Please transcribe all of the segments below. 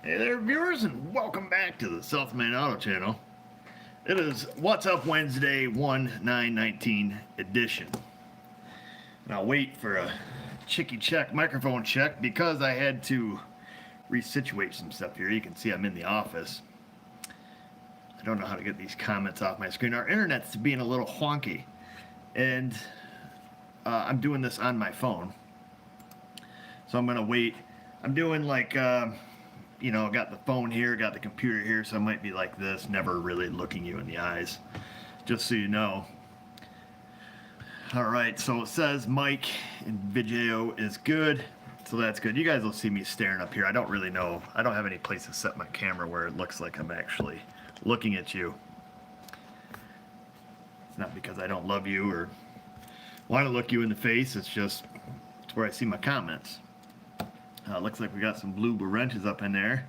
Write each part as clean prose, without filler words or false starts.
Hey there, viewers, and welcome back to the Southman Auto Channel. It is What's Up Wednesday 1/9/19 edition. And I'll wait for a microphone check because I had to resituate some stuff here. You can see I'm in the office. I don't know how to get these comments off my screen. Our internet's being a little wonky, and I'm doing this on my phone. So I'm gonna wait. I'm doing like got the phone here, got the computer here, so I might be like this, never really looking you in the eyes, just so you know. Alright, so it says mic and video is good, so that's good. You guys will see me staring up here. I don't really know. I don't have any place to set my camera where it looks like I'm actually looking at you. It's not because I don't love you or want to look you in the face, it's just it's where I see my comments. Looks like we got some blue wrenches up in there.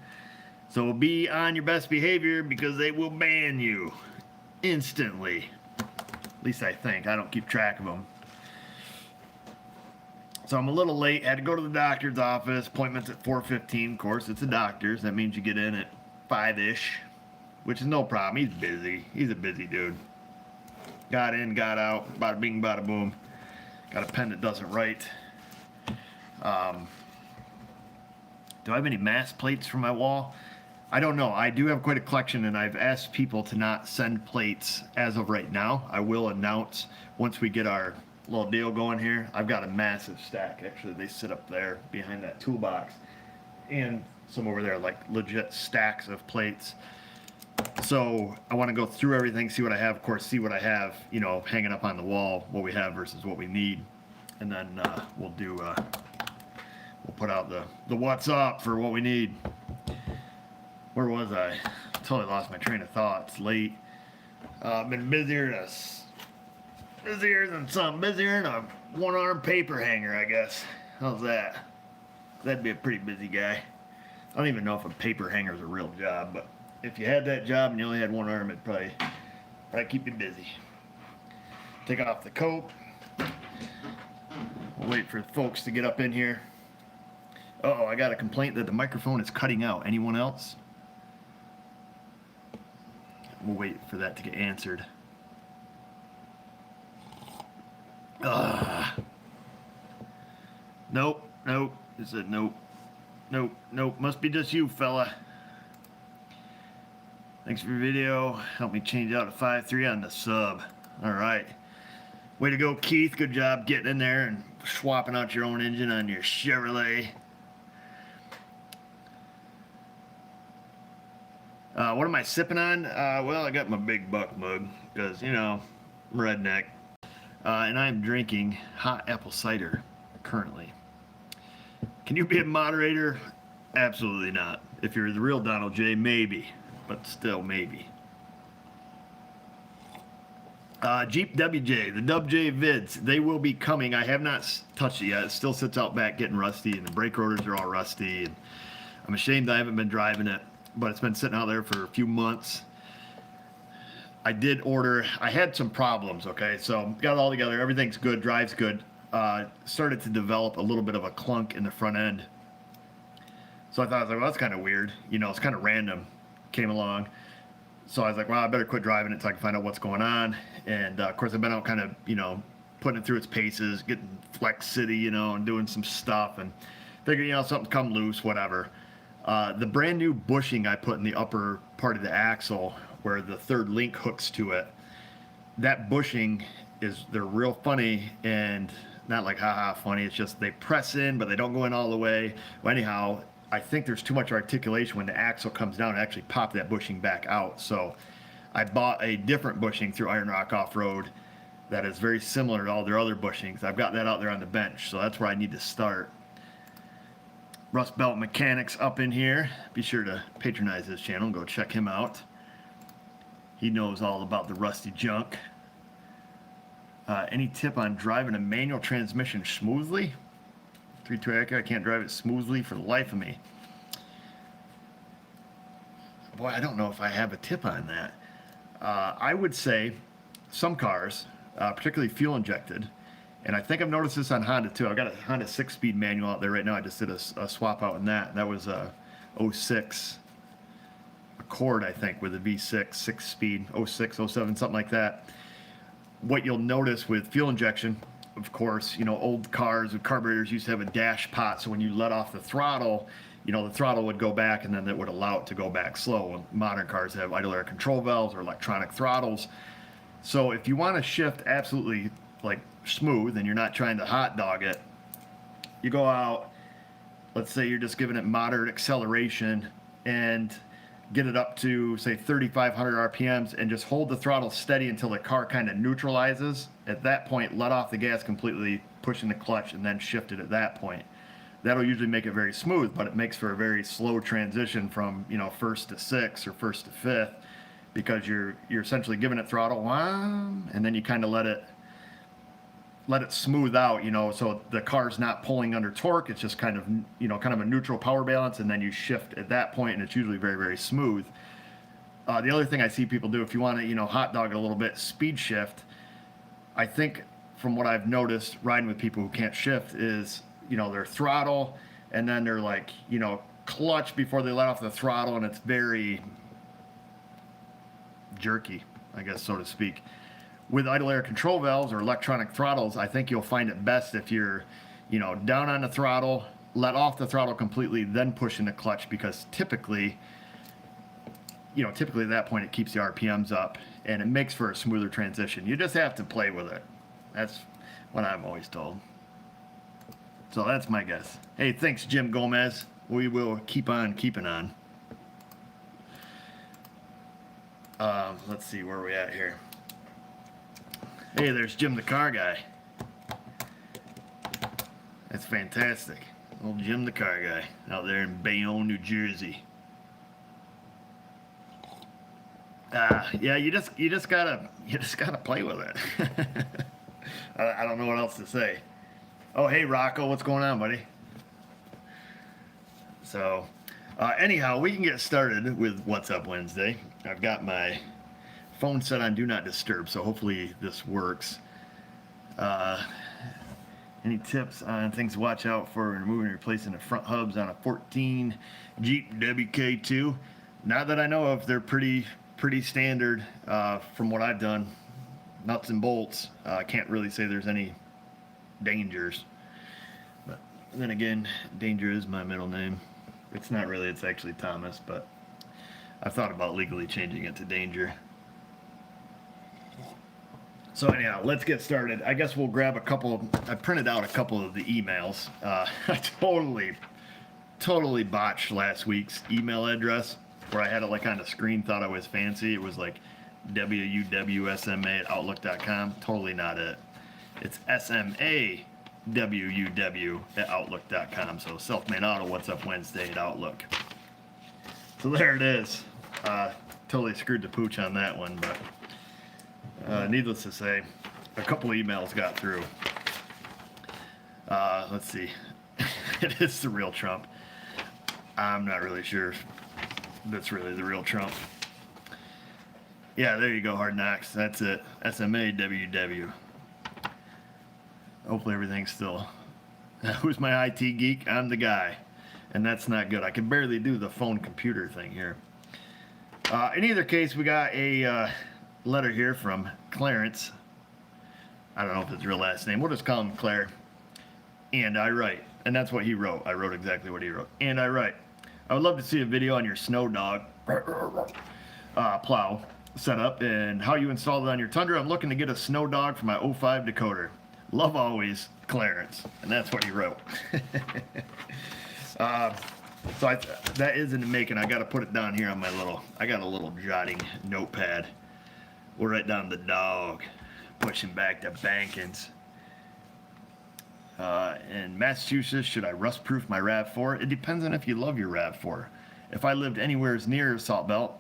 So be on your best behavior because they will ban you instantly. At least I think. I don't keep track of them. So I'm a little late. Had to go to the doctor's office. Appointment's at 4:15. Of course, it's a doctor's. That means you get in at 5-ish, which is no problem. He's busy. He's a busy dude. Got in, got out. Bada bing, bada boom. Got a pen that doesn't write. Do I have any mask plates for my wall? I don't know. I do have quite a collection, and I've asked people to not send plates as of right now. I will announce once we get our little deal going here. I've got a massive stack. Actually, they sit up there behind that toolbox, and some over there, like legit stacks of plates. So I want to go through everything, see what I have. Of course, see what I have, hanging up on the wall, what we have versus what we need, and then we'll do. We'll put out the what's up for what we need. Where was I? Totally lost my train of thought. It's late. Been busier than something. Busier than a one-arm paper hanger, I guess. How's that? That'd be a pretty busy guy. I don't even know if a paper hanger is a real job, but if you had that job and you only had one arm, it'd probably keep you busy. Take off the coat. We'll wait for folks to get up in here. Uh-oh, I got a complaint that the microphone is cutting out. Anyone else? We'll wait for that to get answered. Nope. It said nope. Nope. Must be just you, fella. Thanks for your video. Help me change out to 5.3 on the sub. Alright. Way to go, Keith. Good job getting in there and swapping out your own engine on your Chevrolet. What am I sipping on? Well, I got my big buck mug because, I'm redneck. And I'm drinking hot apple cider currently. Can you be a moderator? Absolutely not. If you're the real Donald J, maybe. But still, maybe. Jeep WJ, the WJ vids, they will be coming. I have not touched it yet. It still sits out back getting rusty, and the brake rotors are all rusty. And I'm ashamed I haven't been driving it, but it's been sitting out there for a few months. I did order, I had some problems, okay? So got it all together, everything's good, drives good. Started to develop a little bit of a clunk in the front end. So I thought, well, that's kind of weird. It's kind of random. Came along. So I was like, well, I better quit driving it so I can find out what's going on. And of course, I've been out kind of, putting it through its paces, getting Flex City, and doing some stuff, and figured, something's come loose, whatever. The brand new bushing I put in the upper part of the axle where the third link hooks to it, that bushing they're real funny, and not like haha funny, it's just they press in but they don't go in all the way. Well, anyhow, I think there's too much articulation when the axle comes down and actually pop that bushing back out. So I bought a different bushing through Iron Rock Off-Road that is very similar to all their other bushings. I've got that out there on the bench, so that's where I need to start. Rust Belt Mechanics up in here. Be sure to patronize his channel and go check him out. He knows all about the rusty junk. Any tip on driving a manual transmission smoothly? 3.2 Acura, I can't drive it smoothly for the life of me. Boy, I don't know if I have a tip on that. I would say some cars, particularly fuel injected, and I think I've noticed this on Honda too. I've got a Honda 6-speed manual out there right now. I just did a swap out in that. That was '06 Accord, I think, with a V6, 6-speed, '06, '07, something like that. What you'll notice with fuel injection, of course, you know, old cars with carburetors used to have a dash pot, so when you let off the throttle, you know, the throttle would go back and then it would allow it to go back slow. Modern cars have idle air control valves or electronic throttles. So if you want to shift absolutely like smooth and you're not trying to hot dog it, you go out, let's say you're just giving it moderate acceleration and get it up to say 3,500 RPMs and just hold the throttle steady until the car kind of neutralizes. At that point, let off the gas completely, pushing the clutch, and then shift it at that point. That'll usually make it very smooth, but it makes for a very slow transition from, you know, first to sixth or first to fifth, because you're essentially giving it throttle, and then you kind of let it smooth out, you know, so the car's not pulling under torque. It's just kind of, you know, kind of a neutral power balance, and then you shift at that point, and it's usually very, very smooth. The other thing I see people do, if you want to, you know, hot dog it a little bit, speed shift. I think from what I've noticed riding with people who can't shift is, you know, their throttle, and then they're like, you know, clutch before they let off the throttle, and it's very jerky, I guess, so to speak. With idle air control valves or electronic throttles, I think you'll find it best if you're, you know, down on the throttle, let off the throttle completely, then push in the clutch, because typically at that point it keeps the RPMs up and it makes for a smoother transition. You just have to play with it. That's what I'm always told. So that's my guess. Hey, thanks, Jim Gomez. We will keep on keeping on. Let's see where we at here. Hey, there's Jim the car guy. That's fantastic. Old Jim the car guy out there in Bayonne, New Jersey. Yeah, you just gotta play with it. I don't know what else to say. Oh, hey Rocco, what's going on, buddy? So, anyhow, we can get started with What's Up Wednesday. I've got my phone set on Do Not Disturb, so hopefully this works. Any tips on things to watch out for when removing and replacing the front hubs on a 14 Jeep WK2? Not that I know of. They're pretty standard from what I've done. Nuts and bolts. I can't really say there's any dangers. But then again, Danger is my middle name. It's not really, it's actually Thomas, but I've thought about legally changing it to Danger. So anyhow, let's get started. I guess we'll grab a couple. I printed out a couple of the emails. I totally botched last week's email address, where I had it like on the screen, thought I was fancy. It was like W.U.W SMA@outlook.com. Totally not it. It's SMAWUW@outlook.com. So Selfmade Auto, What's Up Wednesday at Outlook. So there it is. Totally screwed the pooch on that one, but needless to say, a couple emails got through. Let's see. It is the real Trump. I'm not really sure if that's really the real Trump. Yeah, there you go, Hard Knocks. That's it. SMAWW. Hopefully everything's still... Who's my IT geek? I'm the guy. And that's not good. I can barely do the phone computer thing here. In either case, we got a letter here from Clarence. I don't know if it's his real last name. We'll just call him Claire. And I write. And that's what he wrote. I wrote exactly what he wrote. And I write. I would love to see a video on your snow dog plow setup and how you installed it on your Tundra. I'm looking to get a snow dog for my '05 Dakota. Love always, Clarence. And that's what he wrote. So that is in the making. I got to put it down here on my I got a little jotting notepad. We'll write down the dog, pushing back the Bankins. In Massachusetts, should I rust-proof my RAV4? It depends on if you love your RAV4. If I lived anywhere near Salt Belt,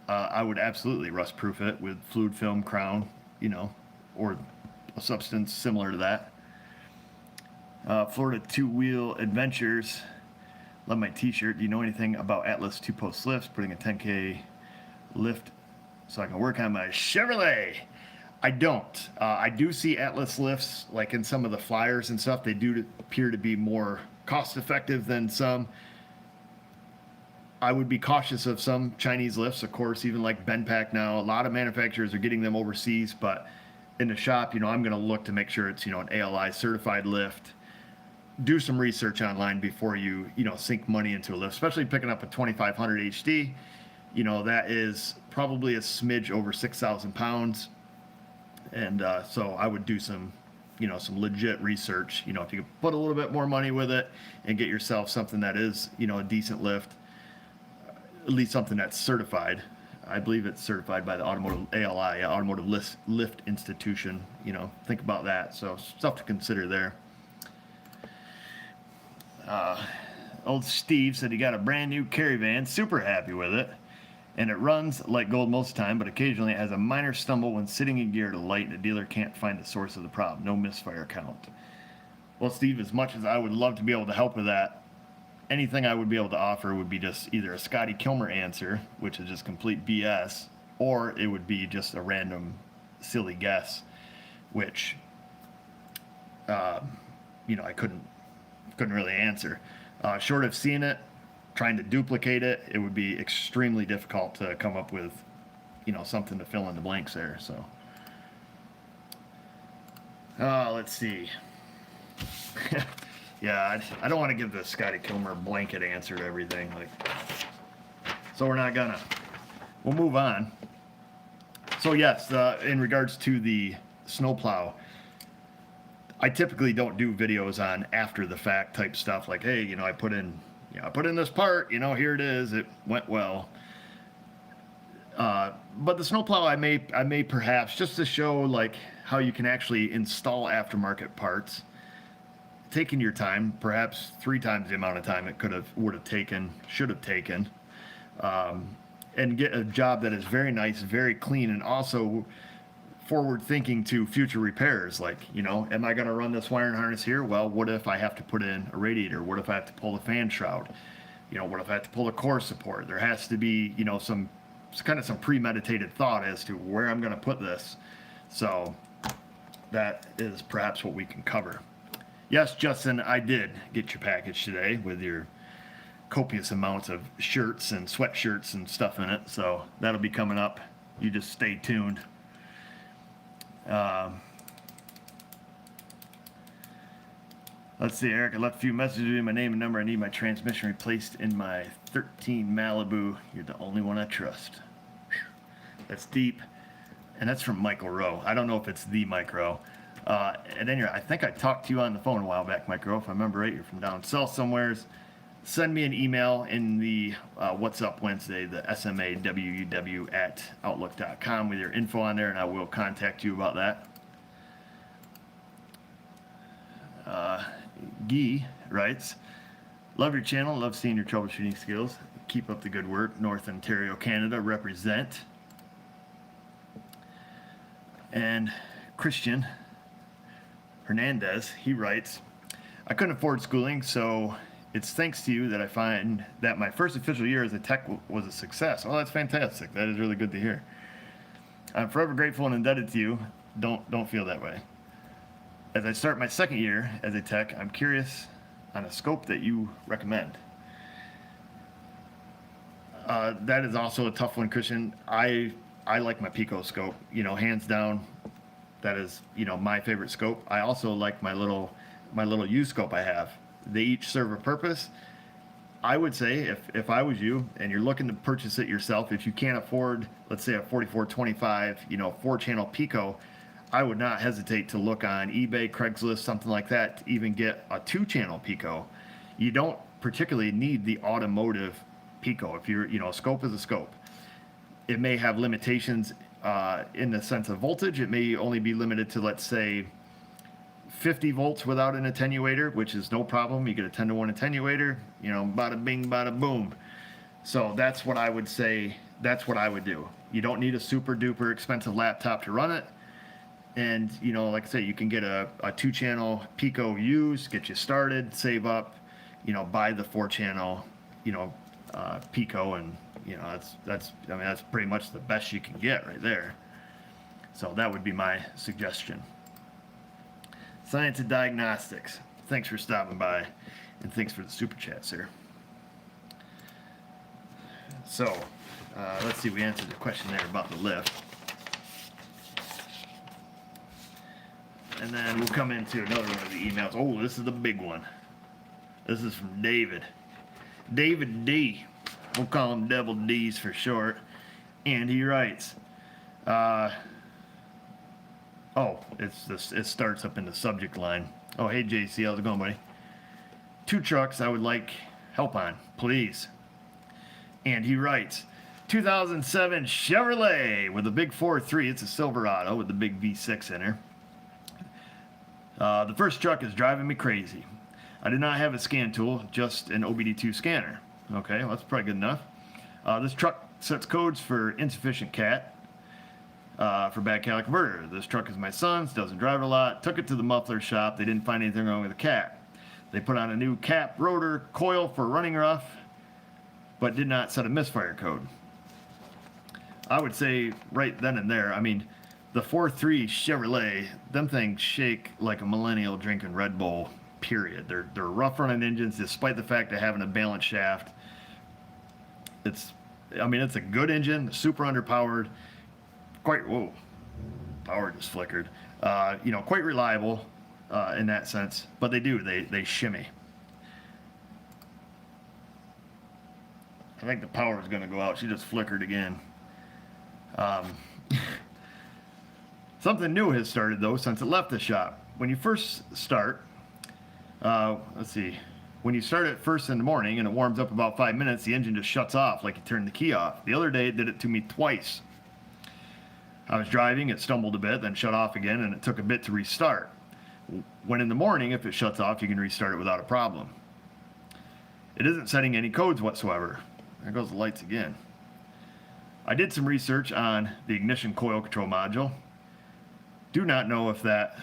I would absolutely rust-proof it with fluid film crown, you know, or a substance similar to that. Florida two-wheel adventures. Love my t-shirt. Do you know anything about Atlas two-post lifts? Putting a 10K lift so I can work on my Chevrolet. I don't. I do see Atlas lifts, like in some of the flyers and stuff. They do appear to be more cost-effective than some. I would be cautious of some Chinese lifts, of course, even like Benpack now. A lot of manufacturers are getting them overseas, but in the shop, I'm going to look to make sure it's, an ALI certified lift. Do some research online before you, sink money into a lift, especially picking up a 2500 HD. That is probably a smidge over 6,000 pounds. And so I would do some, some legit research. If you could put a little bit more money with it and get yourself something that is, a decent lift, at least something that's certified. I believe it's certified by the Automotive ALI, Automotive Lift Institution. Think about that. So stuff to consider there. Old Steve said he got a brand new Caravan, super happy with it, and it runs like gold most of the time, but occasionally it has a minor stumble when sitting in gear to light, and the dealer can't find the source of the problem. No misfire count. Well, Steve, as much as I would love to be able to help with that, anything I would be able to offer would be just either a Scotty Kilmer answer, which is just complete BS, or it would be just a random silly guess, which I couldn't really answer. Short of seeing it, trying to duplicate it, it would be extremely difficult to come up with, something to fill in the blanks there. So, let's see. Yeah, I don't want to give the Scotty Kilmer blanket answer to everything. So we're not gonna. We'll move on. So yes, in regards to the snowplow, I typically don't do videos on after the fact type stuff like, hey, I put in this part, here it is, it went well. But the snowplow, I may perhaps, just to show like how you can actually install aftermarket parts, taking your time, perhaps 3 times the amount of time it would have taken, should have taken, and get a job that is very nice, very clean, and also forward thinking to future repairs. Like, am I going to run this wiring harness here? Well, what if I have to put in a radiator? What if I have to pull the fan shroud? What if I have to pull the core support? There has to be, some premeditated thought as to where I'm going to put this. So that is perhaps what we can cover. Yes, Justin, I did get your package today with your copious amounts of shirts and sweatshirts and stuff in it. So that'll be coming up. You just stay tuned. Let's see, Eric, I left a few messages with my name and number. I need my transmission replaced in my 13 Malibu. You're the only one I trust. Whew. That's deep. And that's from Michael Rowe. I don't know if it's the Mike Rowe. And then I think I talked to you on the phone a while back, Mike Rowe. If I remember right, you're from down south somewheres. Send me an email in the What's Up Wednesday, the SMA W.U.W at Outlook.com with your info on there, and I will contact you about that. Guy writes, love your channel, love seeing your troubleshooting skills. Keep up the good work. North Ontario, Canada, represent. And Christian Hernandez, he writes, I couldn't afford schooling, so it's thanks to you that I find that my first official year as a tech was a success. Oh, that's fantastic. That is really good to hear. I'm forever grateful and indebted to you. Don't feel that way. As I start my second year as a tech, I'm curious on a scope that you recommend. That is also a tough one, Christian. I like my Pico scope, hands down. That is, my favorite scope. I also like my little U scope I have. They each serve a purpose. I would say if I was you and you're looking to purchase it yourself, if you can't afford, let's say a 4425, 4-channel Pico, I would not hesitate to look on eBay, Craigslist, something like that to even get a 2-channel Pico. You don't particularly need the automotive Pico. If you're, a scope is a scope. It may have limitations in the sense of voltage. It may only be limited to, let's say, 50 volts without an attenuator, which is no problem. You get a 10-to-1 attenuator, bada bing, bada boom. So that's what I would say. That's what I would do. You don't need a super duper expensive laptop to run it. And, like I say, you can get a 2-channel Pico used, get you started, save up, buy the 4-channel, Pico, and, that's pretty much the best you can get right there. So that would be my suggestion. Science and Diagnostics. Thanks for stopping by, and thanks for the super chat, sir. So, let's see, we answered the question there about the lift. And then we'll come into another one of the emails. Oh, this is the big one. This is from David. David D. We'll call him Devil D's for short. And he writes, it starts up in the subject line. Oh, hey JC, how's it going, buddy? 2 trucks I would like help on, please. And he writes, 2007 Chevrolet with a big 4.3. It's a Silverado with the big V6 in her. The first truck is driving me crazy. I do not have a scan tool, just an OBD2 scanner. Okay, well, that's probably good enough. This truck sets codes for insufficient cat, for bad catalytic converter. This truck is my son's, doesn't drive a lot. Took it to the muffler shop. They didn't find anything wrong with the cat. They put on a new cap rotor coil for running rough, but did not set a misfire code. I would say right then and there, I mean, the 4.3 Chevrolet, them things shake like a millennial drinking Red Bull, period. They're rough running engines despite the fact of having a balanced shaft. It's a good engine, super underpowered, whoa, power just flickered. Quite reliable in that sense, but they shimmy. I think the power is going to go out. She just flickered again. Something new has started, though, since it left the shop. When you first start, when you start it first in the morning and it warms up about 5 minutes, the engine just shuts off like you turned the key off. The other day, it did it to me twice. I was driving, it stumbled a bit, then shut off again, and it took a bit to restart. When in the morning, if it shuts off, you can restart it without a problem. It isn't setting any codes whatsoever. There goes the lights again. I did some research on the ignition coil control module. Do not know if that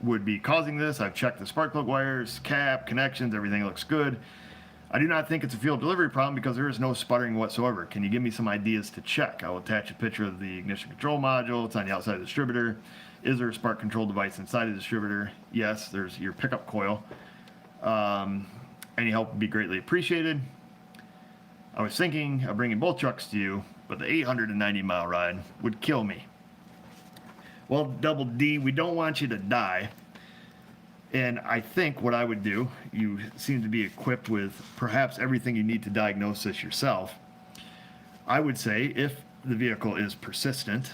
would be causing this. I've checked the spark plug wires, cap, connections, everything looks good. I do not think it's a fuel delivery problem because there is no sputtering whatsoever. Can you give me some ideas to check? I will attach a picture of the ignition control module. It's on the outside of the distributor. Is there a spark control device inside the distributor? Yes, there's your pickup coil. Any help would be greatly appreciated. I was thinking of bringing both trucks to you, but the 890-mile ride would kill me. Well, Double D, we don't want you to die. And I think what I would do, you seem to be equipped with perhaps everything you need to diagnose this yourself. I would say if the vehicle is persistent,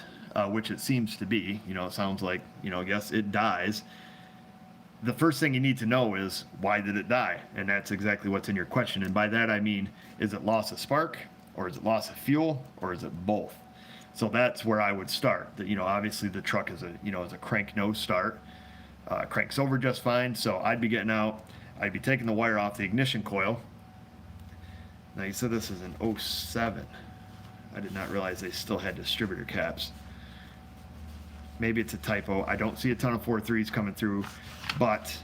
which it seems to be, it sounds like, yes, it dies. The first thing you need to know is, why did it die? And that's exactly what's in your question. And by that I mean, is it loss of spark, or is it loss of fuel, or is it both? So that's where I would start. Obviously the truck is a crank no start. Cranks over just fine. So I'd be getting out. I'd be taking the wire off the ignition coil. Now you said this is an 07. I did not realize they still had distributor caps. Maybe it's a typo. I don't see a ton of 4.3s coming through, but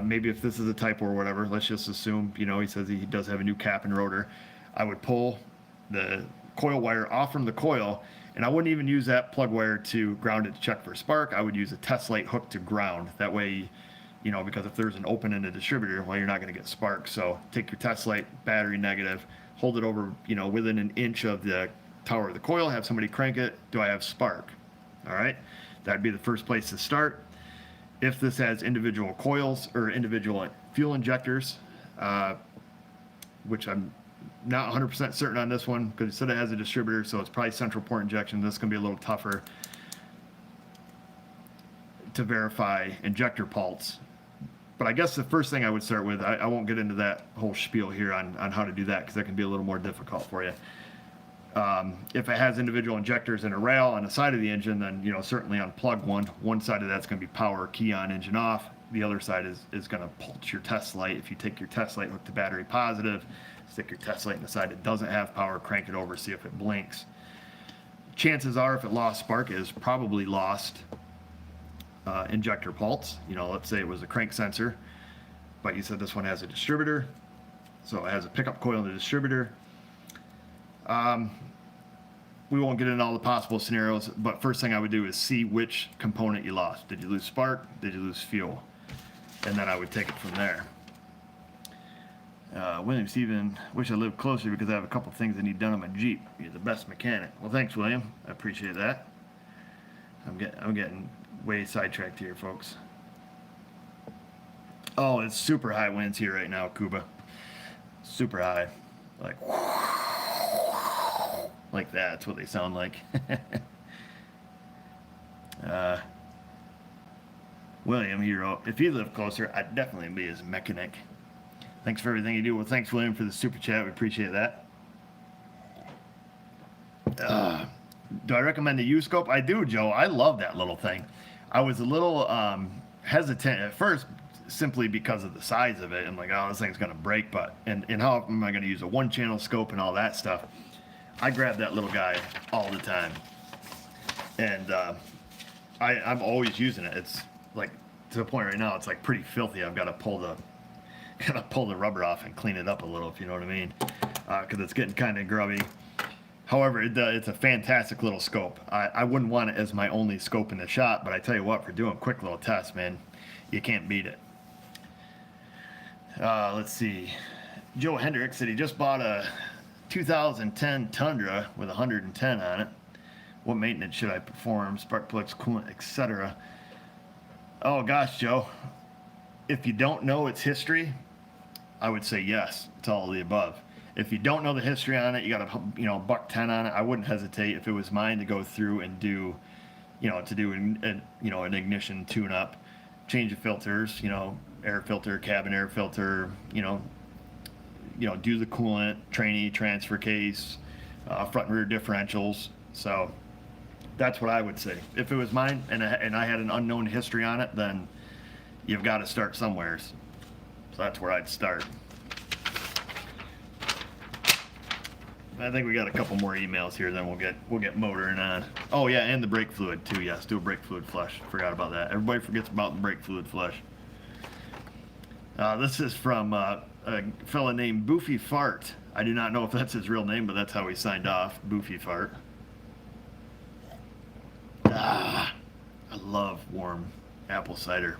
maybe if this is a typo or whatever, let's just assume, he says he does have a new cap and rotor. I would pull the coil wire off from the coil, and I wouldn't even use that plug wire to ground it to check for spark. I would use a test light hook to ground. That way, because if there's an open in the distributor, well, you're not going to get spark. So take your test light, battery negative, hold it over, within an inch of the tower of the coil, have somebody crank it. Do I have spark? All right, that'd be the first place to start. If this has individual coils or individual fuel injectors, which I'm not 100% certain on this one because it said it has a distributor, so it's probably central port injection. This is going to be a little tougher to verify injector pulse. But I guess the first thing I would start with, I won't get into that whole spiel here on how to do that because that can be a little more difficult for you. If it has individual injectors and a rail on the side of the engine, then certainly unplug one. One side of that's going to be power, key on, engine off. The other side is going to pulse your test light. If you take your test light, hook to battery positive, stick your test light in the side that doesn't have power, crank it over, see if it blinks. Chances are, if it lost spark, it is probably lost injector pulse. Let's say it was a crank sensor, but you said this one has a distributor, so it has a pickup coil in the distributor. We won't get into all the possible scenarios, but first thing I would do is see which component you lost. Did you lose spark? Did you lose fuel? And then I would take it from there. William Steven, wish I lived closer because I have a couple things I need done on my Jeep. You're the best mechanic. Well, thanks, William. I appreciate that. I'm getting way sidetracked here, folks. Oh, it's super high winds here right now, Cuba. Super high. Like that. That's what they sound like. William, he wrote, if he lived closer, I'd definitely be his mechanic. Thanks for everything you do. Well, thanks, William, for the super chat. We appreciate that. Do I recommend the U-scope? I do, Joe. I love that little thing. I was a little hesitant at first simply because of the size of it. I'm like, oh, this thing's going to break. But and how am I going to use a one-channel scope and all that stuff? I grab that little guy all the time. And I'm always using it. It's like, to the point right now, it's like pretty filthy. I've got to pull the rubber off and clean it up a little, if you know what I mean, because it's getting kind of grubby. However, it's a fantastic little scope. I wouldn't want it as my only scope in the shop, but I tell you what, for doing quick little tests, man, you can't beat it. Let's see. Joe Hendricks said he just bought a 2010 Tundra with 110 on it. What maintenance should I perform? Spark plugs, coolant, etc. Oh gosh, Joe. If you don't know its history, I would say yes to all of the above. If you don't know the history on it, you got a $110 on it. I wouldn't hesitate if it was mine to go through and do, an ignition tune-up, change the filters, air filter, cabin air filter, do the coolant, trainee, transfer case, front and rear differentials. So that's what I would say. If it was mine and I had an unknown history on it, then you've got to start somewhere. So that's where I'd start. I think we got a couple more emails here, then we'll get motoring on. Oh yeah, and the brake fluid too. Yes, do a brake fluid flush. Forgot about that. Everybody forgets about the brake fluid flush. This is from a fella named Boofy Fart. I do not know if that's his real name, but that's how he signed off. Boofy Fart. I love warm apple cider.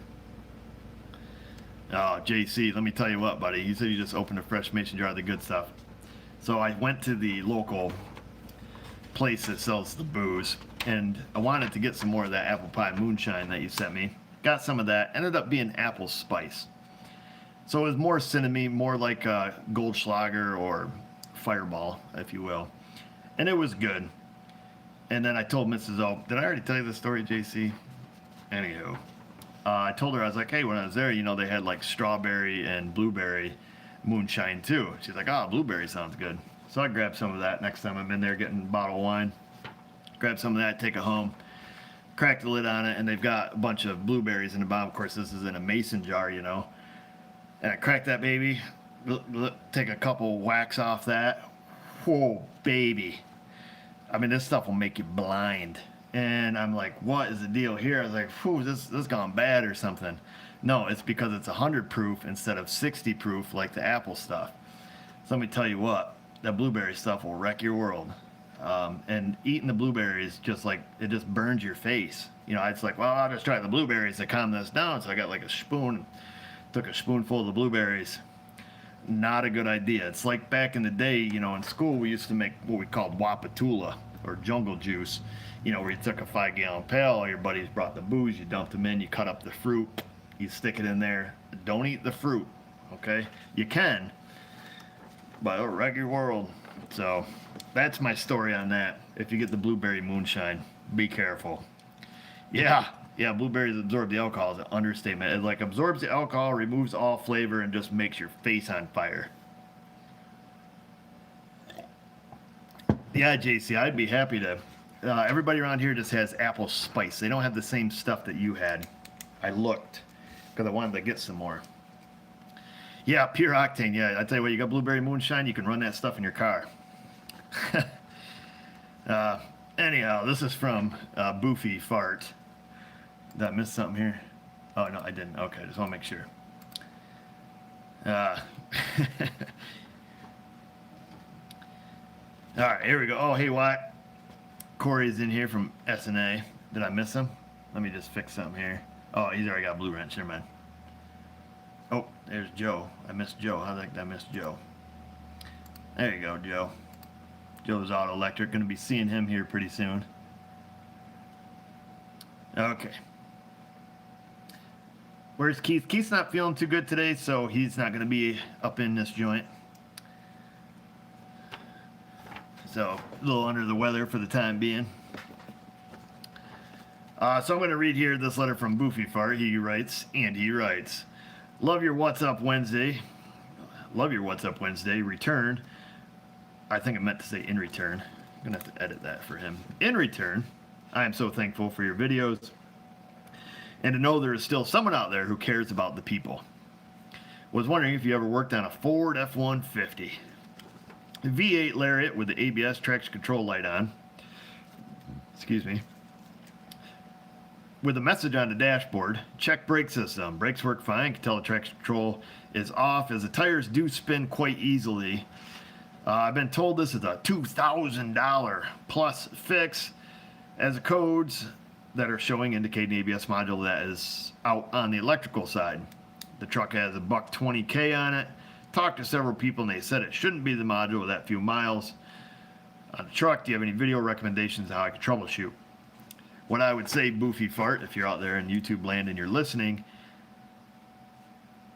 Oh, JC, let me tell you what, buddy. He said he just opened a fresh mason jar of the good stuff. So I went to the local place that sells the booze, and I wanted to get some more of that apple pie moonshine that you sent me. Got some of that. Ended up being apple spice. So it was more cinnamon, more like a Goldschlager or Fireball, if you will. And it was good. And then I told Mrs. O, did I already tell you the story, JC? Anywho, I told her, I was like, hey, when I was there, they had like strawberry and blueberry moonshine too. She's like, oh, blueberry sounds good. So I grabbed some of that next time I'm in there getting a bottle of wine. Grab some of that, take it home, crack the lid on it, and they've got a bunch of blueberries in the bottom. Of course, this is in a mason jar, And I crack that baby, take a couple whacks off that. Whoa, baby. I mean, this stuff will make you blind. And I'm like, what is the deal here? I was like, whew, this gone bad or something. No, it's because it's 100 proof instead of 60 proof like the apple stuff. So let me tell you what, that blueberry stuff will wreck your world. And eating the blueberries it just burns your face. It's like, well, I'll just try the blueberries to calm this down. So I got like a spoon, took a spoonful of the blueberries. Not a good idea. It's like back in the day, in school we used to make what we called wapatula or jungle juice, where you took a 5-gallon pail, all your buddies brought the booze, you dumped them in, you cut up the fruit, you stick it in there. Don't eat the fruit, okay? You can, but it'll wreck your world. So that's my story on that. If you get the blueberry moonshine, be careful. Yeah, blueberries absorb the alcohol is an understatement. It like absorbs the alcohol, removes all flavor, and just makes your face on fire. Yeah, JC, I'd be happy to. Everybody around here just has apple spice. They don't have the same stuff that you had. I looked because I wanted to get some more. Yeah, pure octane. Yeah, I tell you what, you got blueberry moonshine, you can run that stuff in your car. Anyhow, this is from Boofy Fart. Did I miss something here? Oh, no, I didn't. Okay, just want to make sure. All right, here we go. Oh, hey, Watt. Corey's in here from S&A. Did I miss him? Let me just fix something here. Oh, he's already got a blue wrench. Never mind. Oh, there's Joe. I missed Joe. I think I missed Joe. There you go, Joe. Joe's Auto Electric. Going to be seeing him here pretty soon. Okay. Where's Keith? Keith's not feeling too good today, so he's not going to be up in this joint. So, a little under the weather for the time being. So I'm going to read here this letter from Boofy Fart. He writes, love your What's Up Wednesday. Love your What's Up Wednesday. Return. I think I meant to say in return. I'm going to have to edit that for him. In return, I am so thankful for your videos and to know there is still someone out there who cares about the people. Was wondering if you ever worked on a Ford F-150. V8 Lariat with the ABS traction control light on. Excuse me. With a message on the dashboard, check brake system. Brakes work fine. Can tell the traction control is off as the tires do spin quite easily. I've been told this is a $2,000 plus fix, as the codes that are showing indicate an ABS module that is out on the electrical side. The truck has a $120K on it. Talked to several people and they said it shouldn't be the module with that few miles on the truck. Do you have any video recommendations on how I can troubleshoot? What I would say, Boofy Fart, if you're out there in YouTube land and you're listening,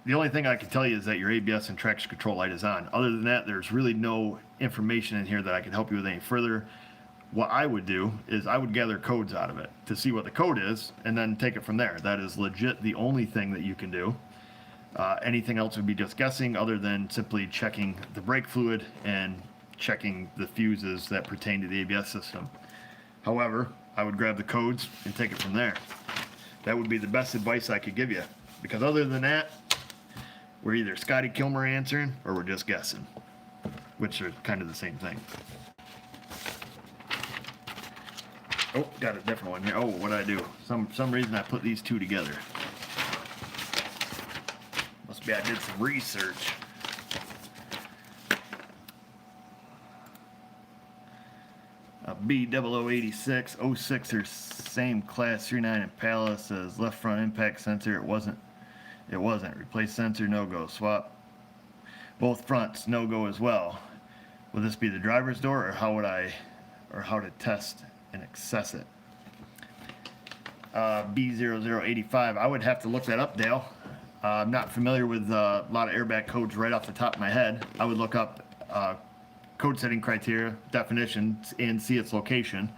the only thing I can tell you is that your ABS and traction control light is on. Other than that, there's really no information in here that I can help you with any further. What I would do is I would gather codes out of it to see what the code is and then take it from there. That is legit the only thing that you can do. Anything else would be just guessing, other than simply checking the brake fluid and checking the fuses that pertain to the ABS system. However, I would grab the codes and take it from there. That would be the best advice I could give you, because other than that, we're either Scotty Kilmer answering or we're just guessing, which are kind of the same thing. Oh, got a different one here. Oh, what'd I do? Some reason I put these two together. Must be I did some research. A B.W.U.W 06er, same class 39 Impala, says left front impact sensor. It wasn't. Replace sensor, no go. Swap both fronts, no go as well. Will this be the driver's door, or how to test and access it? B0085. I would have to look that up, Dale. I'm not familiar with a lot of airbag codes right off the top of my head. I would look up code setting criteria, definitions, and see its location,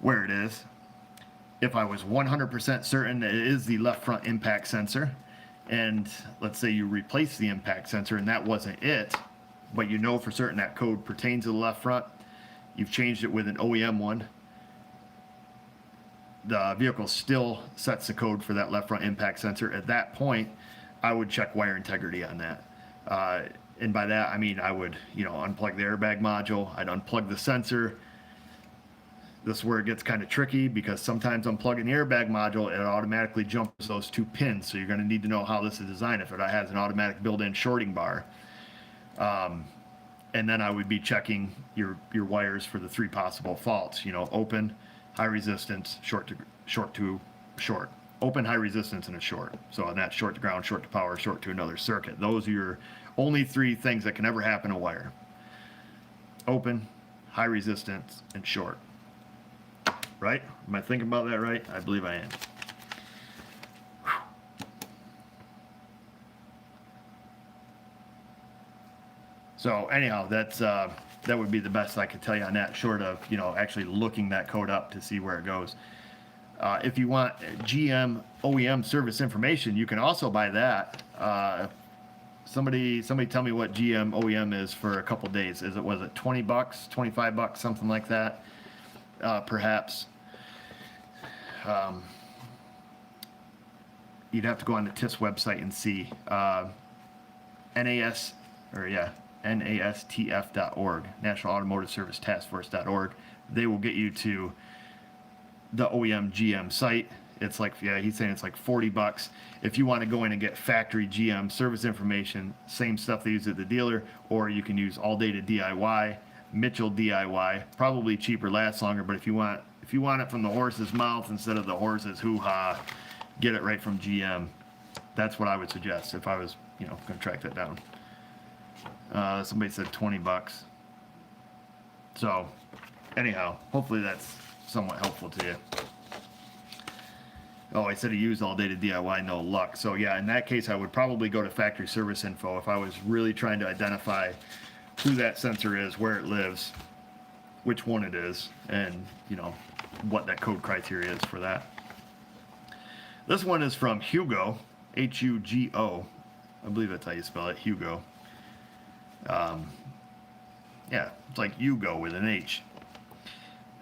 where it is. If I was 100% certain that it is the left front impact sensor, and let's say you replace the impact sensor and that wasn't it, but you know for certain that code pertains to the left front, you've changed it with an OEM one, the vehicle still sets the code for that left front impact sensor. At that point, I would check wire integrity on that. And by that, I mean I would, unplug the airbag module, I'd unplug the sensor. This is where it gets kind of tricky, because sometimes unplugging the airbag module, it automatically jumps those two pins. So you're going to need to know how this is designed, if it has an automatic built-in shorting bar. And then I would be checking your wires for the three possible faults, open, high resistance, short to short. Open, high resistance, and a short. So on that, short to ground, short to power, short to another circuit. Those are your only three things that can ever happen in a wire. Open, high resistance, and short. Right? Am I thinking about that right? I believe I am. Whew. So anyhow, that would be the best I could tell you on that, short of actually looking that code up to see where it goes. If you want GM OEM service information, you can also buy that. Somebody tell me what GM OEM is for a couple days. Was it $20, $25, something like that? Perhaps. You'd have to go on the TIS website and see. NASTF.org, National Automotive Service Task Force.org. They will get you to the OEM GM site. It's like, he's saying it's like $40. If you want to go in and get factory GM service information, same stuff they use at the dealer, or you can use All Data DIY, Mitchell DIY, probably cheaper, lasts longer. But if you want it from the horse's mouth instead of the horse's hoo-ha, get it right from GM. That's what I would suggest if I was, going to track that down. Somebody said $20. So, anyhow, hopefully that's somewhat helpful to you. Oh, I said he used all data DIY, no luck. So yeah, in that case, I would probably go to factory service info if I was really trying to identify who that sensor is, where it lives, which one it is, and what that code criteria is for that. This one is from Hugo, Hugo. I believe that's how you spell it, Hugo. Yeah, it's like Hugo with an H.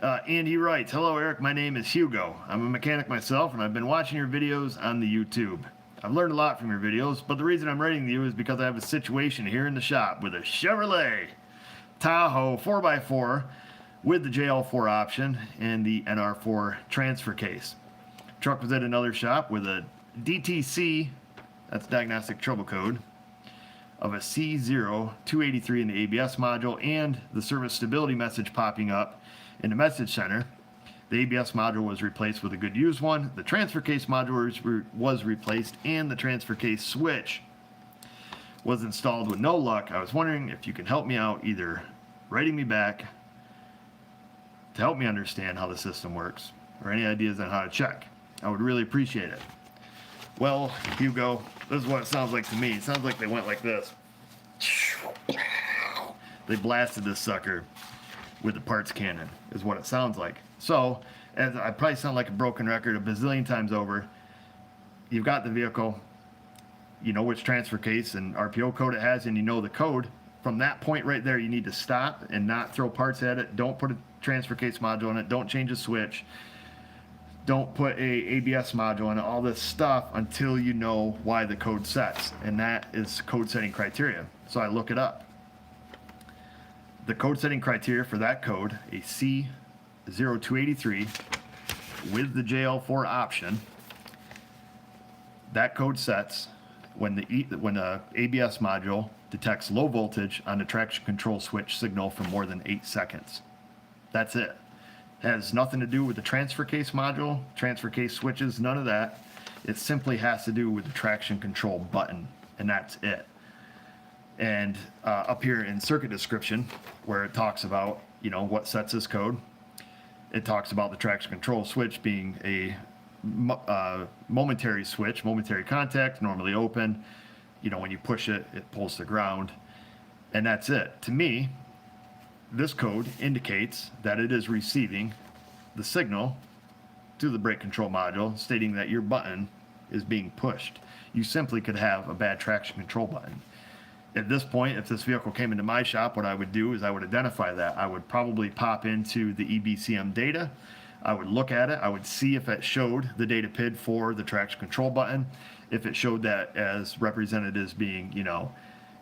And he writes, "Hello Eric, my name is Hugo. I'm a mechanic myself and I've been watching your videos on the YouTube. I've learned a lot from your videos, but the reason I'm writing to you is because I have a situation here in the shop with a Chevrolet Tahoe 4x4 with the JL4 option and the NR4 transfer case. Truck was at another shop with a DTC, that's diagnostic trouble code, of a C0283 in the ABS module and the service stability message popping up in the message center. The ABS module was replaced with a good used one. The transfer case module was replaced and the transfer case switch was installed with no luck. I was wondering if you can help me out, either writing me back to help me understand how the system works or any ideas on how to check. I would really appreciate it." Well, Hugo, this is what it sounds like to me. It sounds like they went like this. They blasted this sucker with the parts cannon, is what it sounds like. So, as I probably sound like a broken record a bazillion times over, you've got the vehicle, you know which transfer case and RPO code it has, and you know the code. From that point right there, you need to stop and not throw parts at it. Don't put a transfer case module in it. Don't change a switch. Don't put a ABS module in it, all this stuff until you know why the code sets. And that is code setting criteria. So I look it up. The code setting criteria for that code, a C0283 with the JL4 option, that code sets when the ABS module detects low voltage on the traction control switch signal for more than 8 seconds. That's it. Has nothing to do with the transfer case module, transfer case switches, none of that. It simply has to do with the traction control button, and that's it. And up here in circuit description, where it talks about, what sets this code, it talks about the traction control switch being a momentary switch, momentary contact, normally open. When you push it, it pulls the ground, and that's it. To me, this code indicates that it is receiving the signal to the brake control module stating that your button is being pushed. You simply could have a bad traction control button. At this point, if this vehicle came into my shop, what I would do is I would identify that. I would probably pop into the EBCM data. I would look at it. I would see if it showed the data PID for the traction control button. If it showed that as represented as being,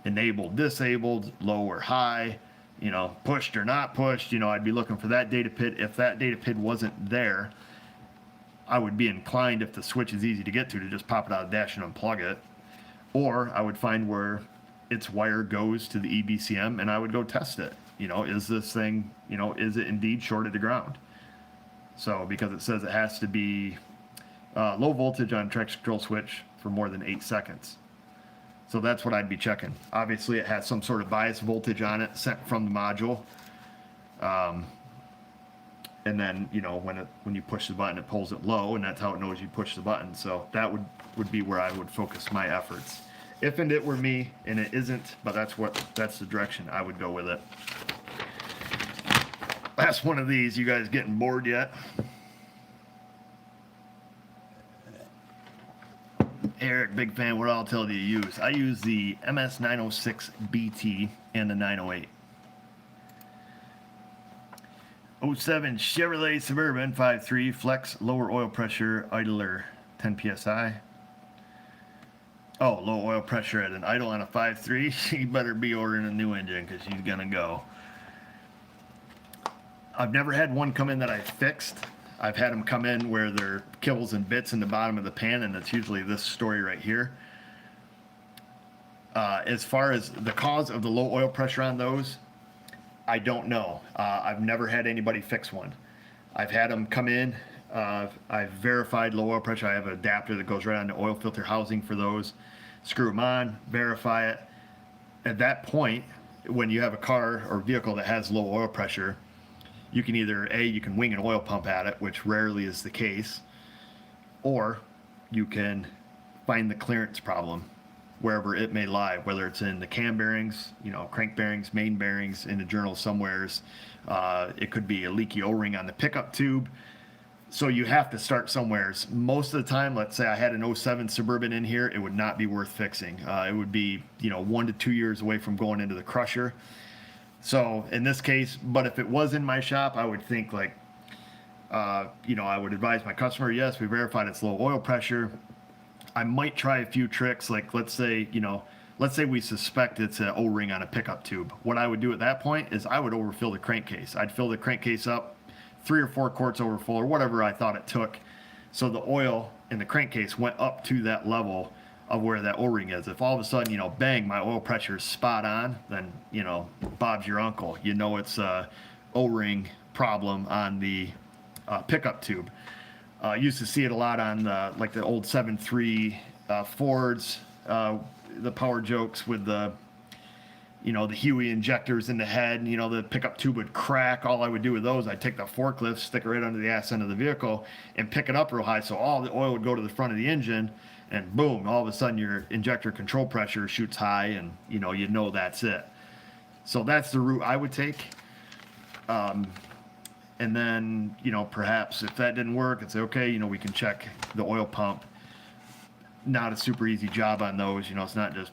enabled, disabled, low or high, pushed or not pushed, I'd be looking for that data PID. If that data PID wasn't there, I would be inclined, if the switch is easy to get to just pop it out of the dash and unplug it. Or I would find where its wire goes to the EBCM and I would go test it. Is this thing, is it indeed shorted to ground? So, because it says it has to be low voltage on traction control switch for more than 8 seconds. So that's what I'd be checking. Obviously, it has some sort of bias voltage on it sent from the module. And then, when you push the button, it pulls it low, and that's how it knows you push the button. So that would be where I would focus my efforts. If and it were me, and it isn't, but that's the direction I would go with it. Last one of these. You guys getting bored yet? Eric, big fan. What all tell do you use? I use the MS906 BT and the 908. 07 Chevrolet Suburban 5.3 flex lower oil pressure idler 10 psi. Oh, low oil pressure at an idle on a 5.3. You better be ordering a new engine because she's gonna go. I've never had one come in that I fixed. I've had them come in where there are kibbles and bits in the bottom of the pan, and it's usually this story right here. As far as the cause of the low oil pressure on those, I don't know. I've never had anybody fix one. I've had them come in I've verified low oil pressure. I have an adapter that goes right on the oil filter housing for those. Screw them on, verify it. At that point, when you have a car or vehicle that has low oil pressure, you can either you can wing an oil pump at it, which rarely is the case, or you can find the clearance problem wherever it may lie, whether it's in the cam bearings, crank bearings, main bearings, in the journal somewheres. It could be a leaky O-ring on the pickup tube. So you have to start somewheres. Most of the time, let's say I had an '07 Suburban in here, it would not be worth fixing. It would be 1 to 2 years away from going into the crusher. So in this case, but if it was in my shop, I would think like, I would advise my customer, yes, we verified it's low oil pressure. I might try a few tricks, like let's say we suspect it's an O-ring on a pickup tube. What I would do at that point is I would overfill the crankcase. I'd fill the crankcase up 3 or 4 quarts over full, or whatever I thought it took, so the oil in the crankcase went up to that level of where that O-ring is. If all of a sudden, bang, my oil pressure is spot on, then, Bob's your uncle. It's a O-ring problem on the pickup tube. Used to see it a lot on the old 7.3 Fords, the power jokes with the Huey injectors in the head, and, the pickup tube would crack. All I would do with those, I'd take the forklift, stick it right under the ass end of the vehicle, and pick it up real high, so all the oil would go to the front of the engine, and boom, all of a sudden your injector control pressure shoots high, and, that's it. So that's the route I would take. And then, perhaps if that didn't work, it's okay, we can check the oil pump. Not a super easy job on those, it's not just,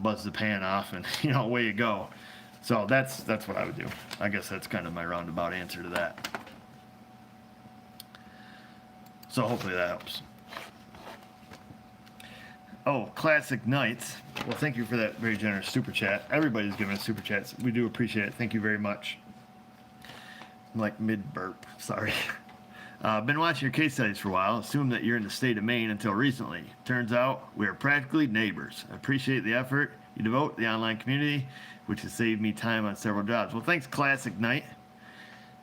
buzz the pan off and, away you go. So that's what I would do. I guess that's kind of my roundabout answer to that. So hopefully that helps. Oh, Classic Nights. Well, thank you for that very generous super chat. Everybody's giving us super chats. We do appreciate it. Thank you very much. I'm like mid-burp. Sorry. Been watching your case studies for a while. Assume that you're in the state of Maine until recently. Turns out we are practically neighbors. I appreciate the effort you devote to the online community, which has saved me time on several jobs. Well, thanks, Classic Night.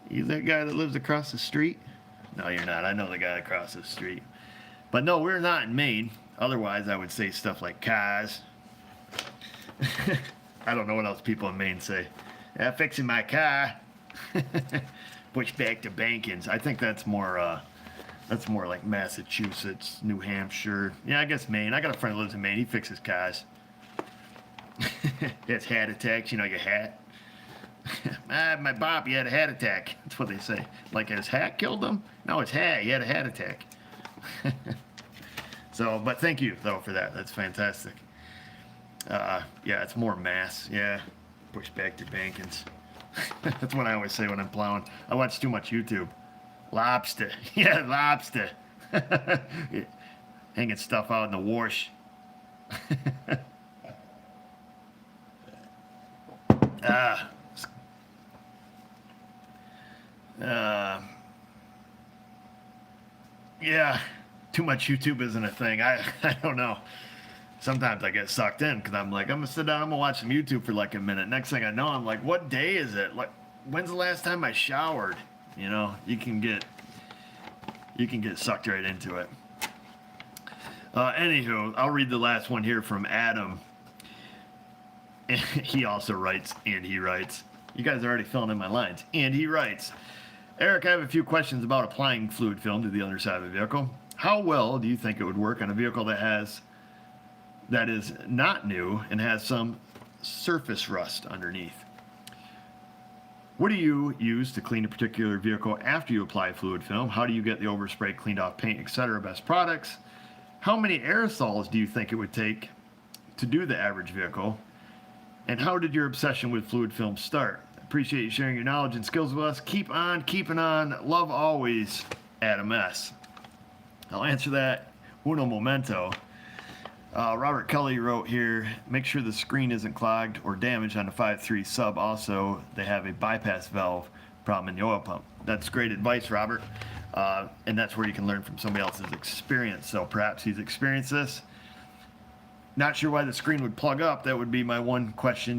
You that guy that lives across the street? No, you're not. I know the guy across the street. But no, we're not in Maine. Otherwise, I would say stuff like cars. I don't know what else people in Maine say. Yeah, fixing my car. Push back to Bankins. I think that's more like Massachusetts, New Hampshire. Yeah, I guess Maine. I got a friend who lives in Maine. He fixes cars. He has hat attacks. Your hat. My Bob, he had a hat attack. That's what they say. Like his hat killed him? No, his hat. He had a hat attack. So, but thank you though for that. That's fantastic. Yeah, it's more mass. Yeah, push back to Bankins. That's what I always say when I'm plowing. I watch too much YouTube. Lobster. Yeah, lobster. Hanging stuff out in the wash. Yeah, too much YouTube isn't a thing. I don't know. Sometimes I get sucked in because I'm like, I'm gonna sit down, I'm gonna watch some YouTube for like a minute. Next thing I know, I'm like, what day is it? Like, when's the last time I showered? You can get sucked right into it. Anywho, I'll read the last one here from Adam. He also writes, and he writes. You guys are already filling in my lines. And he writes, Eric, I have a few questions about applying fluid film to the underside of the vehicle. How well do you think it would work on a vehicle that is not new and has some surface rust underneath? What do you use to clean a particular vehicle after you apply fluid film? How do you get the overspray cleaned off paint, etc.? Best products. How many aerosols do you think it would take to do the average vehicle? And how did your obsession with fluid film start? Appreciate you sharing your knowledge and skills with us. Keep on keeping on. Love always, Adam S. I'll answer that uno momento. Robert Kelly wrote here, make sure the screen isn't clogged or damaged on the 5.3 sub. Also, they have a bypass valve problem in the oil pump. That's great advice, Robert. And that's where you can learn from somebody else's experience. So perhaps he's experienced this. Not sure why the screen would plug up. That would be my one question,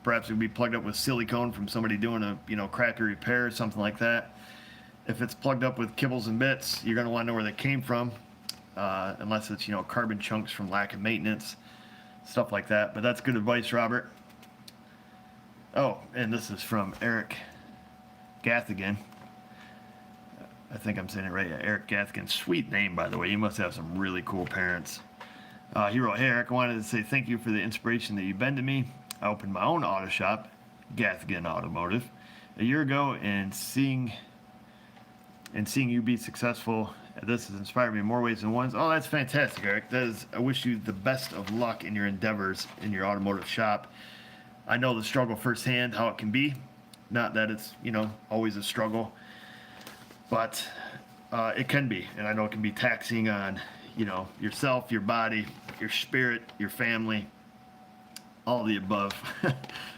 Perhaps it would be plugged up with silicone from somebody doing a, crappy repair or something like that. If it's plugged up with kibbles and bits, you're going to want to know where they came from, unless it's, carbon chunks from lack of maintenance, stuff like that. But that's good advice, Robert. Oh, and this is from Eric Gathigan. I think I'm saying it right. Eric Gathigan. Sweet name, by the way. You must have some really cool parents. He wrote, "Hey, Eric, I wanted to say thank you for the inspiration that you've been to me. I opened my own auto shop, Gathigan Automotive, a year ago, and seeing you be successful, this has inspired me in more ways than one." Oh, that's fantastic, Eric. I wish you the best of luck in your endeavors in your automotive shop. I know the struggle firsthand, how it can be. Not that it's, always a struggle, but it can be. And I know it can be taxing on, yourself, your body, your spirit, your family, all the above.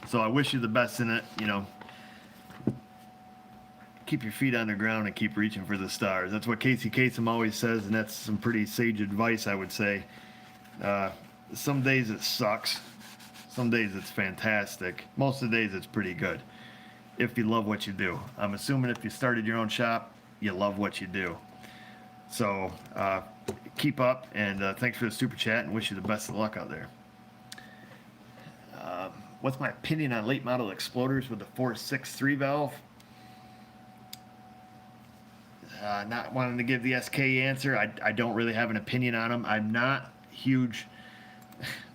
So I wish you the best in it, keep your feet on the ground and keep reaching for the stars. That's what Casey Kasem always says, and that's some pretty sage advice, I would say. Some days it sucks. Some days it's fantastic. Most of the days it's pretty good if you love what you do. I'm assuming if you started your own shop, you love what you do. So keep up, and thanks for the super chat, and wish you the best of luck out there. What's my opinion on late model exploders with the 4.6 3-valve? Not wanting to give the SK answer. I don't really have an opinion on them. I'm not huge.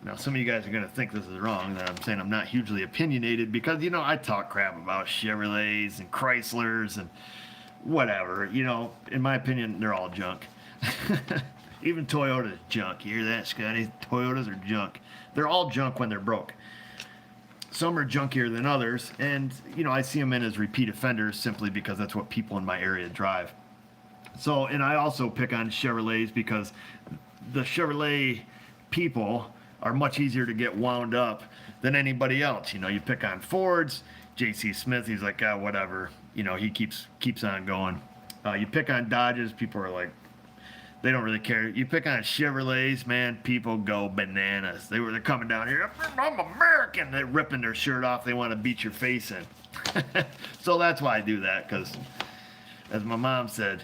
Now, some of you guys are going to think this is wrong, that I'm saying I'm not hugely opinionated, because, I talk crap about Chevrolets and Chryslers and whatever. In my opinion, they're all junk. Even Toyota's junk. You hear that, Scotty? Toyotas are junk. They're all junk when they're broke. Some are junkier than others, and, I see them in as repeat offenders simply because that's what people in my area drive. So, and I also pick on Chevrolets because the Chevrolet people are much easier to get wound up than anybody else. You pick on Fords, J.C. Smith, he's like, whatever. He keeps on going. You pick on Dodges, people are like, they don't really care. You pick on Chevrolets, man, people go bananas. They're coming down here, I'm American. They're ripping their shirt off. They want to beat your face in. So that's why I do that, because as my mom said,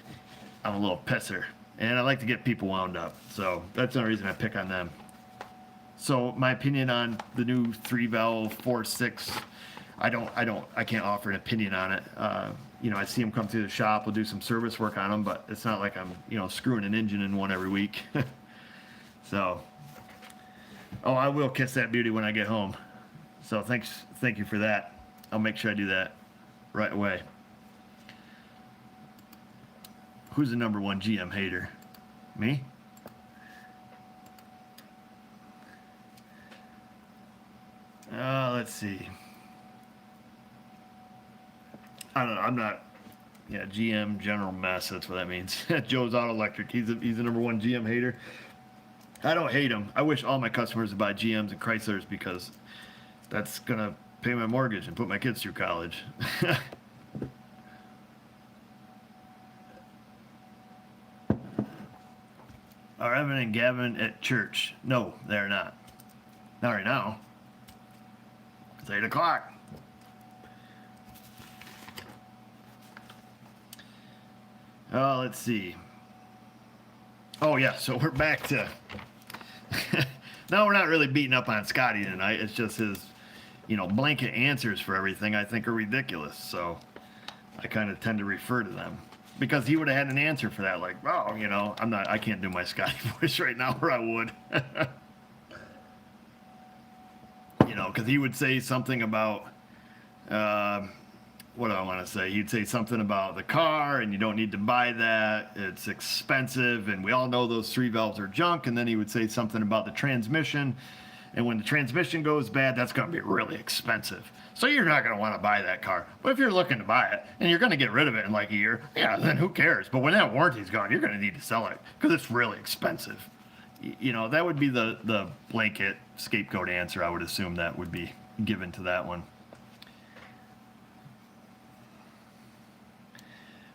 I'm a little pisser, and I like to get people wound up. So that's the only reason I pick on them. So my opinion on the new 3-valve 4.6, I can't offer an opinion on it. I see them come through the shop. We'll do some service work on them, but it's not like I'm, screwing an engine in one every week. So, I will kiss that beauty when I get home. So thank you for that. I'll make sure I do that right away. Who's the number one GM hater? Me? Let's see. I don't know. I'm not. Yeah, GM General Mess. That's what that means. Joe's Auto Electric. He's the number one GM hater. I don't hate him. I wish all my customers would buy GMs and Chryslers, because that's gonna pay my mortgage and put my kids through college. Are Evan and Gavin at church? No, they're not. Not right now. It's 8 o'clock. Let's see. Oh, yeah, so we're back to... Now we're not really beating up on Scotty tonight. It's just his, blanket answers for everything I think are ridiculous. So I kind of tend to refer to them. Because he would have had an answer for that. Like, I can't do my Scotty voice right now, or I would. Because he would say something about... what do I want to say? He'd say something about the car, and you don't need to buy that. It's expensive, and we all know those 3 valves are junk. And then he would say something about the transmission, and when the transmission goes bad, that's going to be really expensive. So you're not going to want to buy that car. But if you're looking to buy it, and you're going to get rid of it in like a year, yeah, then who cares? But when that warranty's gone, you're going to need to sell it, because it's really expensive. That would be the blanket scapegoat answer. I would assume that would be given to that one.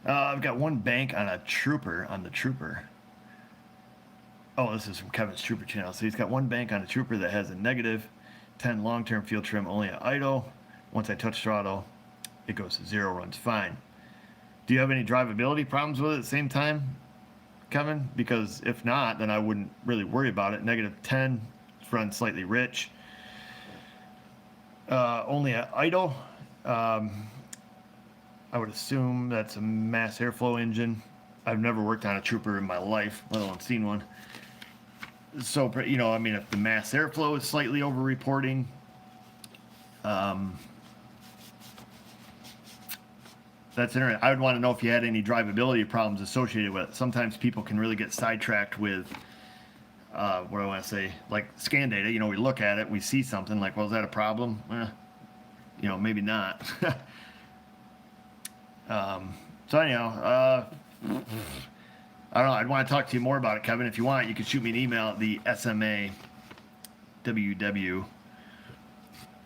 I've got one bank on the Trooper. Oh, this is from Kevin's Trooper channel. So he's got one bank on a Trooper that has a negative 10 long-term field trim only at idle. Once I touch throttle, it goes to 0, runs fine. Do you have any drivability problems with it at the same time, Kevin? Because if not, then I wouldn't really worry about it. -10, front slightly rich. Only at idle. I would assume that's a mass airflow engine. I've never worked on a Trooper in my life, let alone seen one. So, you know, I mean, if the mass airflow is slightly over-reporting, that's interesting. I would want to know if you had any drivability problems associated with it. Sometimes people can really get sidetracked with, what do I want to say, like scan data. You know, we look at it, we see something like, well, is that a problem? You know, maybe not. So anyhow, I don't know. I'd want to talk to you more about it, Kevin. If you want, you can shoot me an email at the SMA W.U.W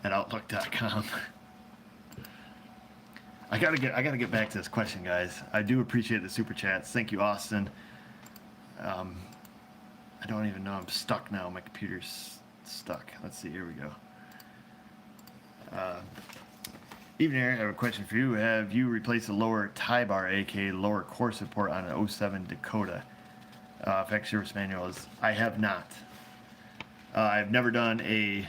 at outlook.com. I gotta get back to this question, guys. I do appreciate the super chats. Thank you, Austin. I don't even know. I'm stuck now. My computer's stuck. Let's see. Here we go. Evening, Eric. I have a question for you. Have you replaced the lower tie bar, aka lower core support, on an 07 Dakota? Effect service manuals. I have not. I've never done a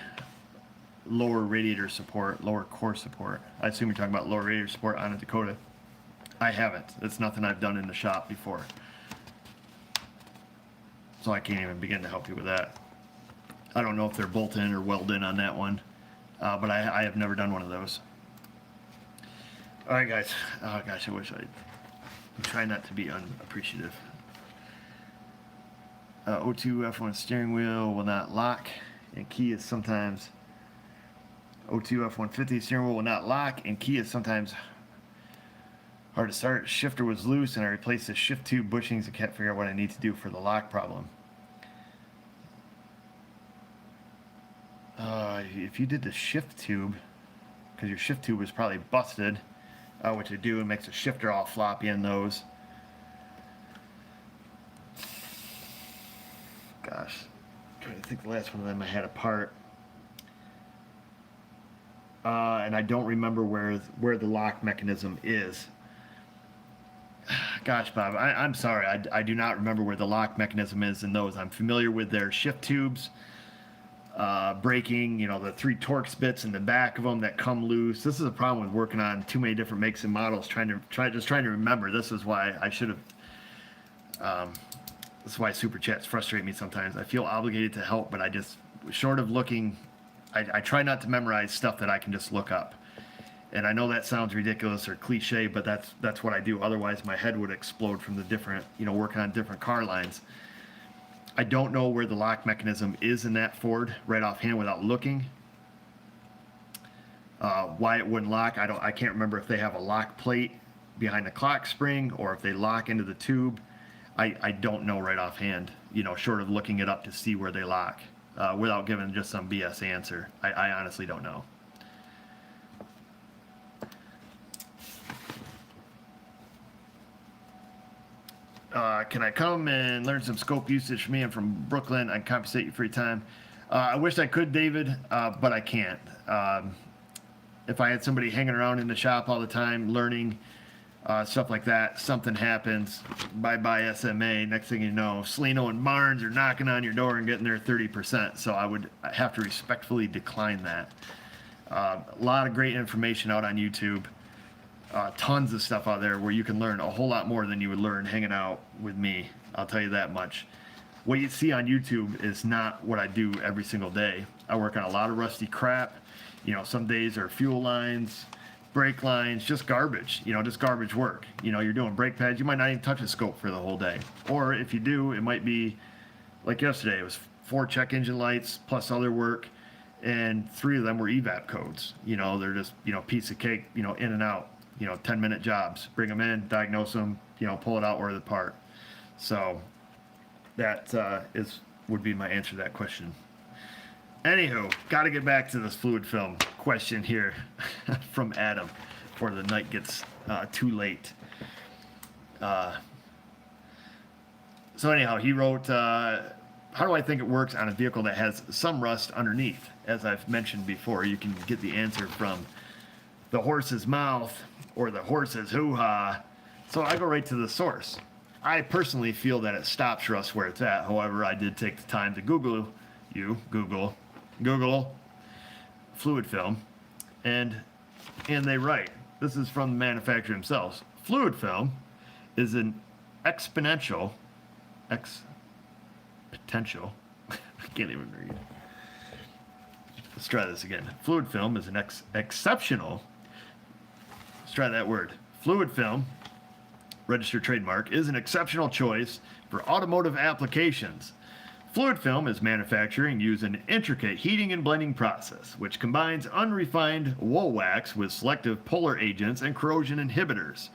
lower radiator support, lower core support. I assume you're talking about lower radiator support on a Dakota. I haven't. It's nothing I've done in the shop before. So I can't even begin to help you with that. I don't know if they're bolt in or weld in on that one, but I have never done one of those. All right, guys. Oh gosh, I wish I'm trying not to be unappreciative. O2 F1 steering wheel will not lock, and key is sometimes O2 F150 steering wheel will not lock, and key is sometimes hard to start. Shifter was loose, and I replaced the shift tube bushings and can't figure out what I need to do for the lock problem. If you did the shift tube, because your shift tube was probably busted, which I do, and makes the shifter all floppy in those. Gosh, I'm trying to think the last one of them I had apart. And I don't remember where the lock mechanism is. Gosh, Bob, I'm sorry. I do not remember where the lock mechanism is in those. I'm familiar with their shift tubes, braking, you know, the 3 Torx bits in the back of them that come loose. This is a problem with working on too many different makes and models, trying to remember. This is why I should have, this is why super chats frustrate me sometimes. I feel obligated to help, but I just, short of looking, I try not to memorize stuff that I can just look up. And I know that sounds ridiculous or cliche, but that's what I do. Otherwise, my head would explode from the different, you know, working on different car lines. I don't know where the lock mechanism is in that Ford right offhand without looking. Why it wouldn't lock, I can't remember if they have a lock plate behind the clock spring or if they lock into the tube. I don't know right offhand, you know, short of looking it up to see where they lock. Without giving just some BS answer. I honestly don't know. Can I come and learn some scope usage for me? I'm from Brooklyn. I compensate you for your time. I wish I could, David, but I can't. If I had somebody hanging around in the shop all the time learning stuff like that, something happens, bye-bye SMA. Next thing you know, Salino and Barnes are knocking on your door and getting their 30%. So I would have to respectfully decline that. A lot of great information out on YouTube. Tons of stuff out there where you can learn a whole lot more than you would learn hanging out with me. I'll tell you that much. What you see on YouTube is not what I do every single day. I work on a lot of rusty crap. You know, some days are fuel lines, brake lines, just garbage, you know, just garbage work. You know, you're doing brake pads, you might not even touch a scope for the whole day. Or if you do, it might be like yesterday, it was 4 check engine lights plus other work, and 3 of them were evap codes. You know, they're just, you know, piece of cake, you know, in and out, you know, 10-minute jobs. Bring them in, diagnose them, you know, pull it out, order the part. So that would be my answer to that question. Anywho, got to get back to this fluid film question here from Adam before the night gets too late. So anyhow, he wrote, how do I think it works on a vehicle that has some rust underneath? As I've mentioned before, you can get the answer from the horse's mouth or the horse's hoo-ha. So I go right to the source. I personally feel that it stops rust where it's at. However, I did take the time to Google fluid film, and they write, this is from the manufacturer themselves. Fluid film is an exponential, potential. I can't even read. Let's try this again. Fluid film is an exceptional. Let's try that word. Fluid film, registered trademark, is an exceptional choice for automotive applications. Fluid film is manufactured and used in an intricate heating and blending process, which combines unrefined wool wax with selective polar agents and corrosion inhibitors,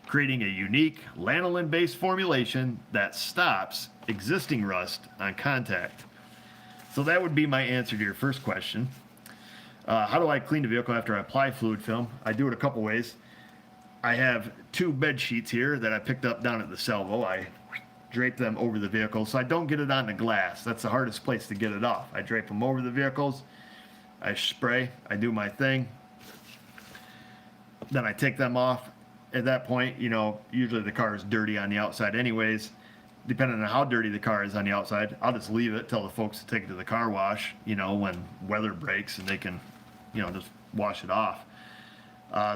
creating a unique lanolin-based formulation that stops existing rust on contact. So that would be my answer to your first question. How do I clean the vehicle after I apply fluid film? I do it a couple ways. I have 2 bed sheets here that I picked up down at the Salvo. I drape them over the vehicle so I don't get it on the glass. That's the hardest place to get it off. I drape them over the vehicles. I spray. I do my thing. Then I take them off. At that point, you know, usually the car is dirty on the outside anyways. Depending on how dirty the car is on the outside, I'll just leave it, tell the folks to take it to the car wash, you know, when weather breaks, and they can, you know, just wash it off.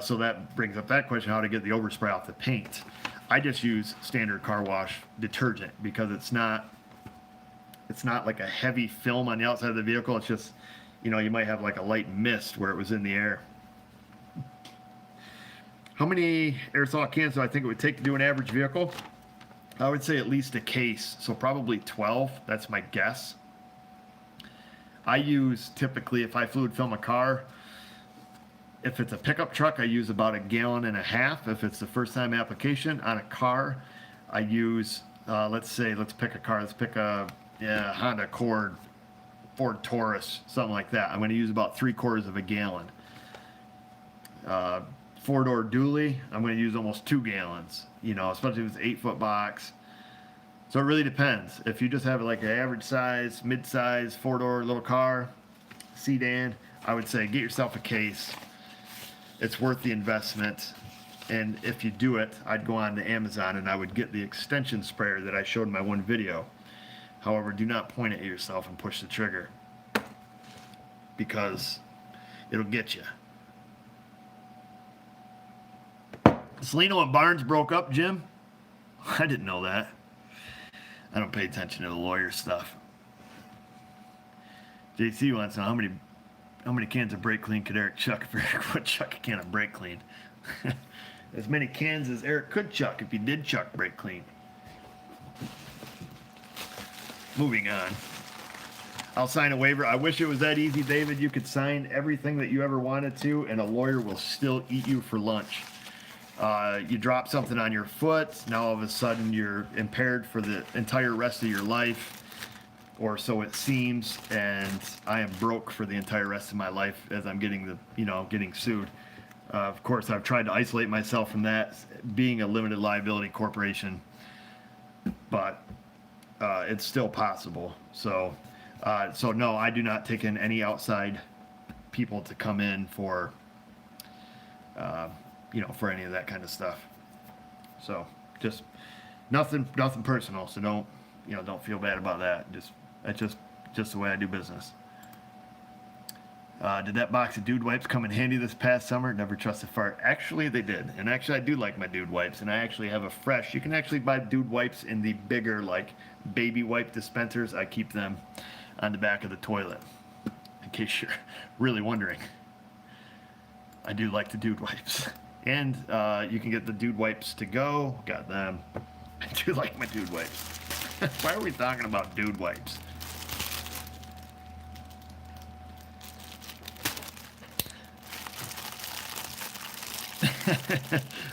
So that brings up that question, how to get the overspray off the paint. I just use standard car wash detergent because it's not like a heavy film on the outside of the vehicle. It's just, you know, you might have like a light mist where it was in the air. How many aerosol cans do I think it would take to do an average vehicle? I would say at least a case, so probably 12. That's my guess. I use typically, if I fluid film a car, if it's a pickup truck, I use about 1.5 gallons. If it's the first time application on a car, I use, let's pick a car. Let's pick a Honda Accord, Ford Taurus, something like that. I'm going to use about 3/4 gallon. 4-door dually, I'm going to use almost 2 gallons, you know, especially if it's an 8-foot box. So it really depends. If you just have like an average size, mid-size, 4-door little car, sedan, I would say get yourself a case. It's worth the investment. And if you do it, I'd go on to Amazon and I would get the extension sprayer that I showed in my one video. However, do not point it at yourself and push the trigger, because it'll get you. Salino and Barnes broke up, Jim? I didn't know that. I don't pay attention to the lawyer stuff. JC wants to know how many cans of brake clean could Eric chuck if Eric would chuck a can of brake clean? As many cans as Eric could chuck if he did chuck brake clean. Moving on. I'll sign a waiver. I wish it was that easy, David. You could sign everything that you ever wanted to, and a lawyer will still eat you for lunch. You drop something on your foot, now all of a sudden you're impaired for the entire rest of your life, or so it seems, and I am broke for the entire rest of my life as I'm getting sued. Of course, I've tried to isolate myself from that, being a limited liability corporation, but it's still possible. So no, I do not take in any outside people to come in for for any of that kind of stuff. So just nothing personal. So don't feel bad about that. That's just the way I do business. Did that box of Dude Wipes come in handy this past summer? Never trust a fart. Actually, they did. And actually, I do like my Dude Wipes. And I actually have a fresh. You can actually buy Dude Wipes in the bigger, like, baby wipe dispensers. I keep them on the back of the toilet, in case you're really wondering. I do like the Dude Wipes. And you can get the Dude Wipes to go. Got them. I do like my Dude Wipes. Why are we talking about Dude Wipes?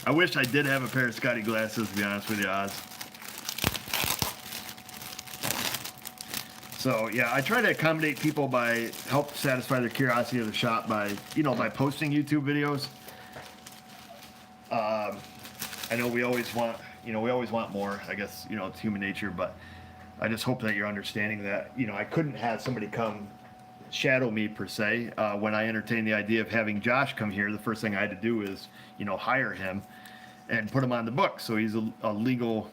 I wish I did have a pair of Scotty glasses, to be honest with you, Oz. So yeah, I try to accommodate people by help satisfy their curiosity of the shop by posting YouTube videos. I know we always want more. I guess, it's human nature, but I just hope that you're understanding that, I couldn't have somebody come shadow me per se. When I entertained the idea of having Josh come here, the first thing I had to do is, hire him. and put him on the book. So he's a legal,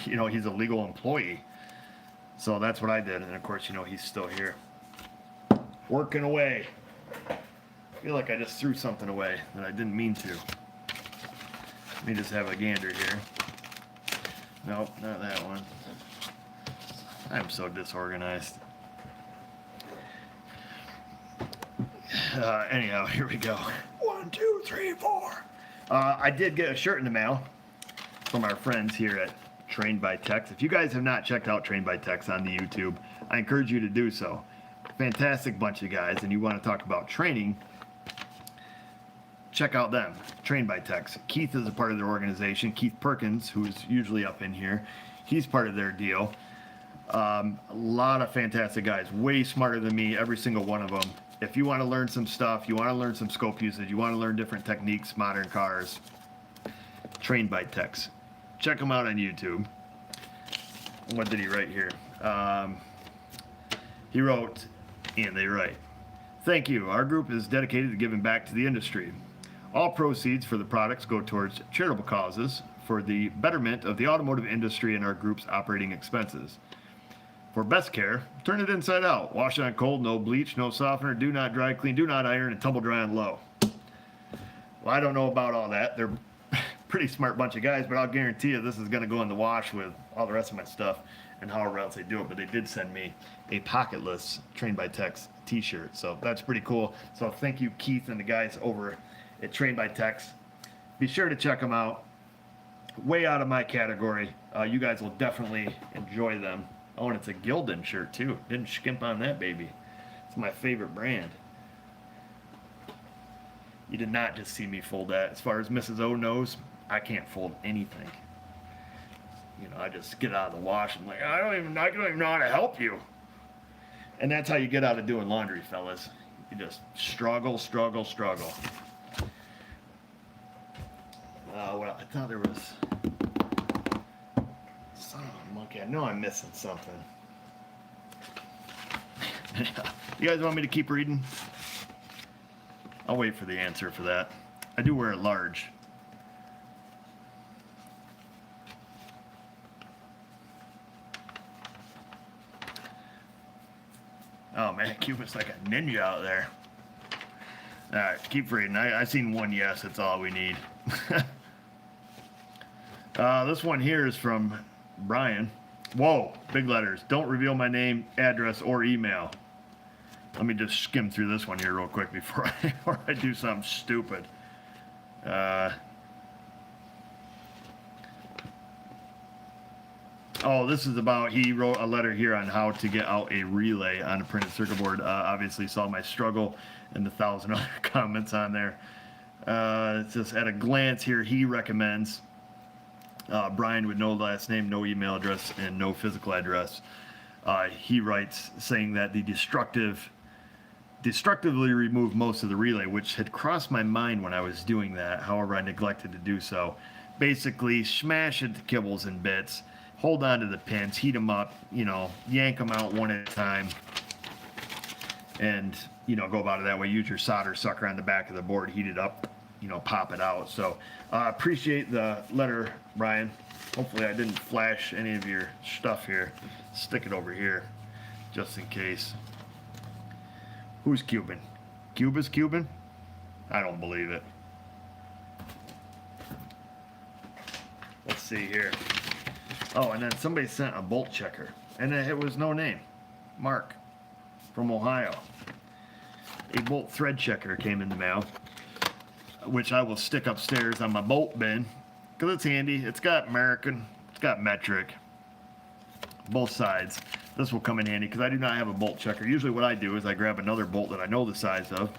he's a legal employee. So that's what I did. And of course, he's still here working away. I feel like I just threw something away that I didn't mean to. Let me just have a gander here. Nope, not that one. I'm so disorganized. Anyhow, here we go. 1, 2, 3, 4. I did get a shirt in the mail from our friends here at Trained by Tex. If you guys have not checked out Trained by Tex on the YouTube, I encourage you to do so. Fantastic bunch of guys, and you want to talk about training, check out them, Trained by Tex. Keith is a part of their organization. Keith Perkins, who's usually up in here, he's part of their deal. A lot of fantastic guys, way smarter than me, every single one of them. If you want to learn some stuff, you want to learn some scope usage, you want to learn different techniques, modern cars, Trained by Tex. Check them out on YouTube. What did he write here? He wrote, and they write, "Thank you. Our group is dedicated to giving back to the industry. All proceeds for the products go towards charitable causes for the betterment of the automotive industry and our group's operating expenses. For best care, turn it inside out. Wash on cold, no bleach, no softener, do not dry clean, do not iron, and tumble dry on low." Well, I don't know about all that. They're pretty smart bunch of guys, but I'll guarantee you this is going to go in the wash with all the rest of my stuff and however else they do it. But they did send me a pocketless Trained by Tex t-shirt, so that's pretty cool. So thank you, Keith, and the guys over at Trained by Tex. Be sure to check them out. Way out of my category. You guys will definitely enjoy them. Oh, and it's a Gildan shirt too. Didn't skimp on that baby. It's my favorite brand. You did not just see me fold that. As far as Mrs. O knows, I can't fold anything. I just get out of the wash and I don't even know how to help you. And that's how you get out of doing laundry, fellas. You just struggle. Well, I thought there was... Son of a monkey, I know I'm missing something. You guys want me to keep reading? I'll wait for the answer for that. I do wear it large. Oh man, Cuba's like a ninja out there. Alright, keep reading. I seen one yes, that's all we need. This one here is from Brian. Whoa, big letters. Don't reveal my name, address, or email. Let me just skim through this one here real quick before I do something stupid. Oh, this is about, he wrote a letter here on how to get out a relay on a printed circuit board. Obviously saw my struggle and the 1,000 other comments on there. It's just at a glance here, he recommends Brian with no last name, no email address, and no physical address. He writes saying that the destructively remove most of the relay, which had crossed my mind when I was doing that. However, I neglected to do so. Basically, smash it to kibbles and bits. Hold on to the pins, heat them up, yank them out one at a time, and, go about it that way. Use your solder sucker on the back of the board, heat it up, pop it out. So, appreciate the letter, Brian. Hopefully I didn't flash any of your stuff here. Stick it over here, just in case. Who's Cuban? Cuba's Cuban? I don't believe it. Let's see here. Oh, and then somebody sent a bolt checker, and it was no name. Mark from Ohio. A bolt thread checker came in the mail, which I will stick upstairs on my bolt bin because it's handy. It's got American, it's got metric, both sides. This will come in handy because I do not have a bolt checker. Usually what I do is I grab another bolt that I know the size of,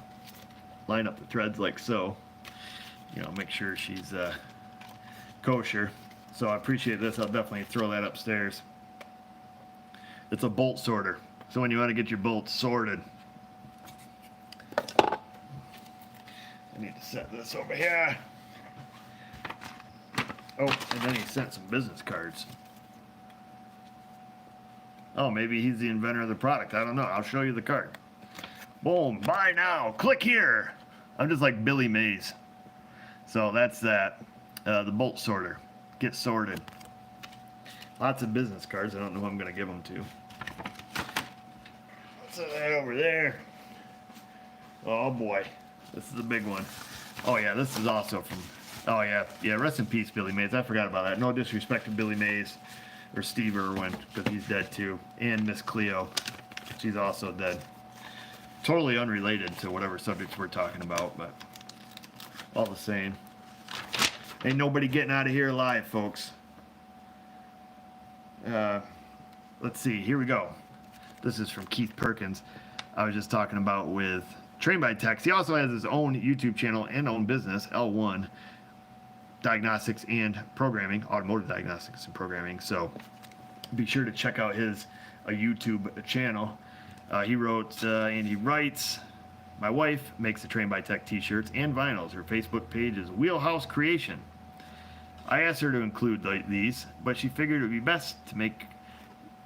line up the threads like so, make sure she's kosher. So I appreciate this. I'll definitely throw that upstairs. It's a bolt sorter. So when you want to get your bolts sorted, I need to set this over here. Oh, and then he sent some business cards. Oh, maybe he's the inventor of the product. I don't know. I'll show you the card. Boom. Buy now. Click here. I'm just like Billy Mays. So that's that. The bolt sorter. Get sorted. Lots of business cards. I don't know who I'm going to give them to. What's that over there? Oh boy. This is a big one. Oh yeah, this is also from... Oh yeah. Yeah, rest in peace, Billy Mays. I forgot about that. No disrespect to Billy Mays or Steve Irwin, because he's dead too. And Miss Cleo. She's also dead. Totally unrelated to whatever subjects we're talking about, but all the same. Ain't nobody getting out of here alive, folks. Let's see. Here we go. This is from Keith Perkins. I was just talking about with Train by Text. He also has his own YouTube channel and own business, L1 Diagnostics and Programming, Automotive Diagnostics and Programming. So be sure to check out his YouTube channel. He wrote and he writes, my wife makes the Train by Tech t-shirts and vinyls. Her Facebook page is Wheelhouse Creation. I asked her to include these, but she figured it would be best to make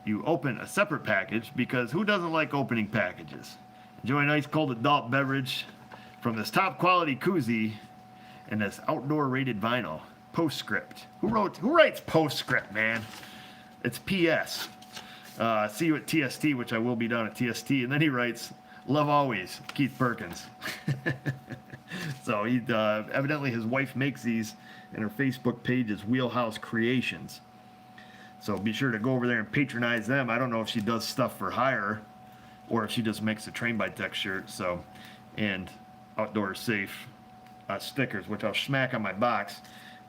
you open a separate package, because who doesn't like opening packages? Enjoy a nice cold adult beverage from this top quality koozie and this outdoor rated vinyl. Postscript. Who writes postscript, man? It's PS. See you at TST, which I will be down at TST. And then he writes, love always, Keith Perkins. So he evidently his wife makes these, and her Facebook page is Wheelhouse Creations. So be sure to go over there and patronize them. I don't know if she does stuff for hire or if she just makes a Train by Tech shirt. So, and outdoor safe stickers, which I'll smack on my box.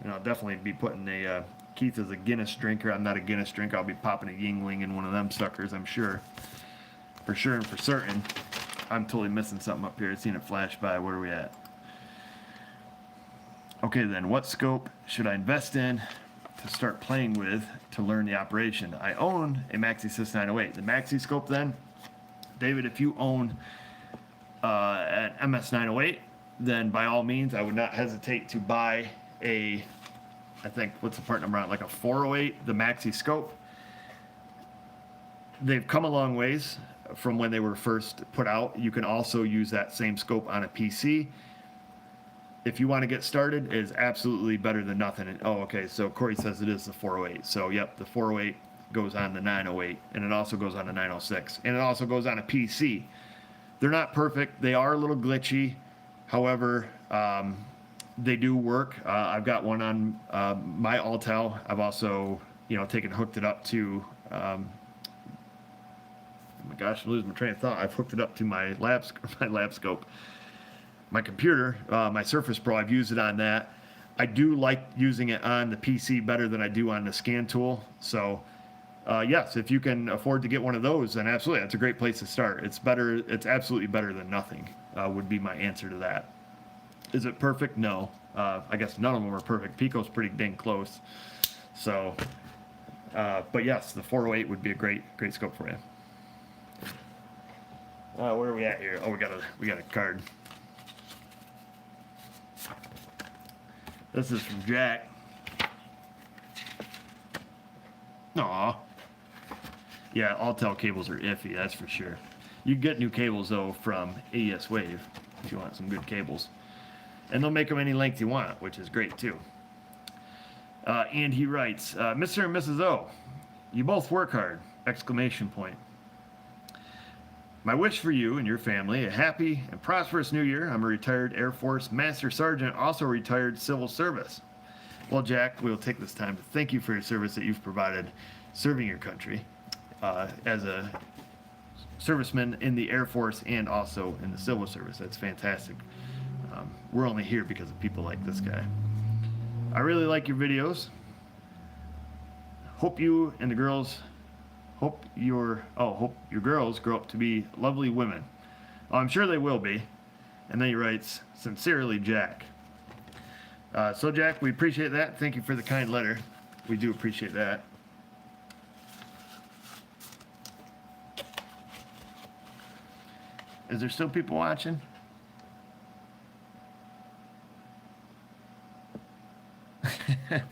And I'll definitely be putting a Keith is a Guinness drinker. I'm not a Guinness drinker. I'll be popping a Yingling in one of them suckers, I'm sure. For sure and for certain. I'm totally missing something up here. I've seen it flash by. Where are we at? Okay then, what scope should I invest in to start playing with to learn the operation? I own a Maxi Sys 908. The Maxi scope then, David, if you own an MS 908, then by all means, I would not hesitate to buy a, I think, what's the part number on it? Like a 408, the Maxi scope. They've come a long ways from when they were first put out. You can also use that same scope on a PC. If you want to get started, it is absolutely better than nothing. And, oh, okay, so Corey says it is the 408. So, yep, the 408 goes on the 908, and it also goes on the 906, and it also goes on a PC. They're not perfect. They are a little glitchy. However, they do work. I've got one on my Altel. I've also, hooked it up to, oh my gosh, I'm losing my train of thought. I've hooked it up to my lab scope. My computer, my Surface Pro, I've used it on that. I do like using it on the PC better than I do on the scan tool. So, yes, if you can afford to get one of those, then absolutely, that's a great place to start. It's better. It's absolutely better than nothing, would be my answer to that. Is it perfect? No. I guess none of them are perfect. Pico's pretty dang close. So, but yes, the 408 would be a great scope for you. Where are we at here? Oh, we got a card. This is from Jack. Aw. Yeah, Altel cables are iffy, that's for sure. You can get new cables, though, from AES Wave, if you want some good cables. And they'll make them any length you want, which is great, too. And he writes, Mr. and Mrs. O, you both work hard! Exclamation point. My wish for you and your family, a happy and prosperous new year. I'm a retired Air Force Master Sergeant, also retired civil service. Well, Jack, we'll take this time to thank you for your service that you've provided serving your country as a serviceman in the Air Force and also in the civil service. That's fantastic. We're only here because of people like this guy. I really like your videos. Hope you and the girls... Hope your girls grow up to be lovely women. Well, I'm sure they will be. And then he writes, sincerely, Jack. So, Jack, we appreciate that. Thank you for the kind letter. We do appreciate that. Is there still people watching?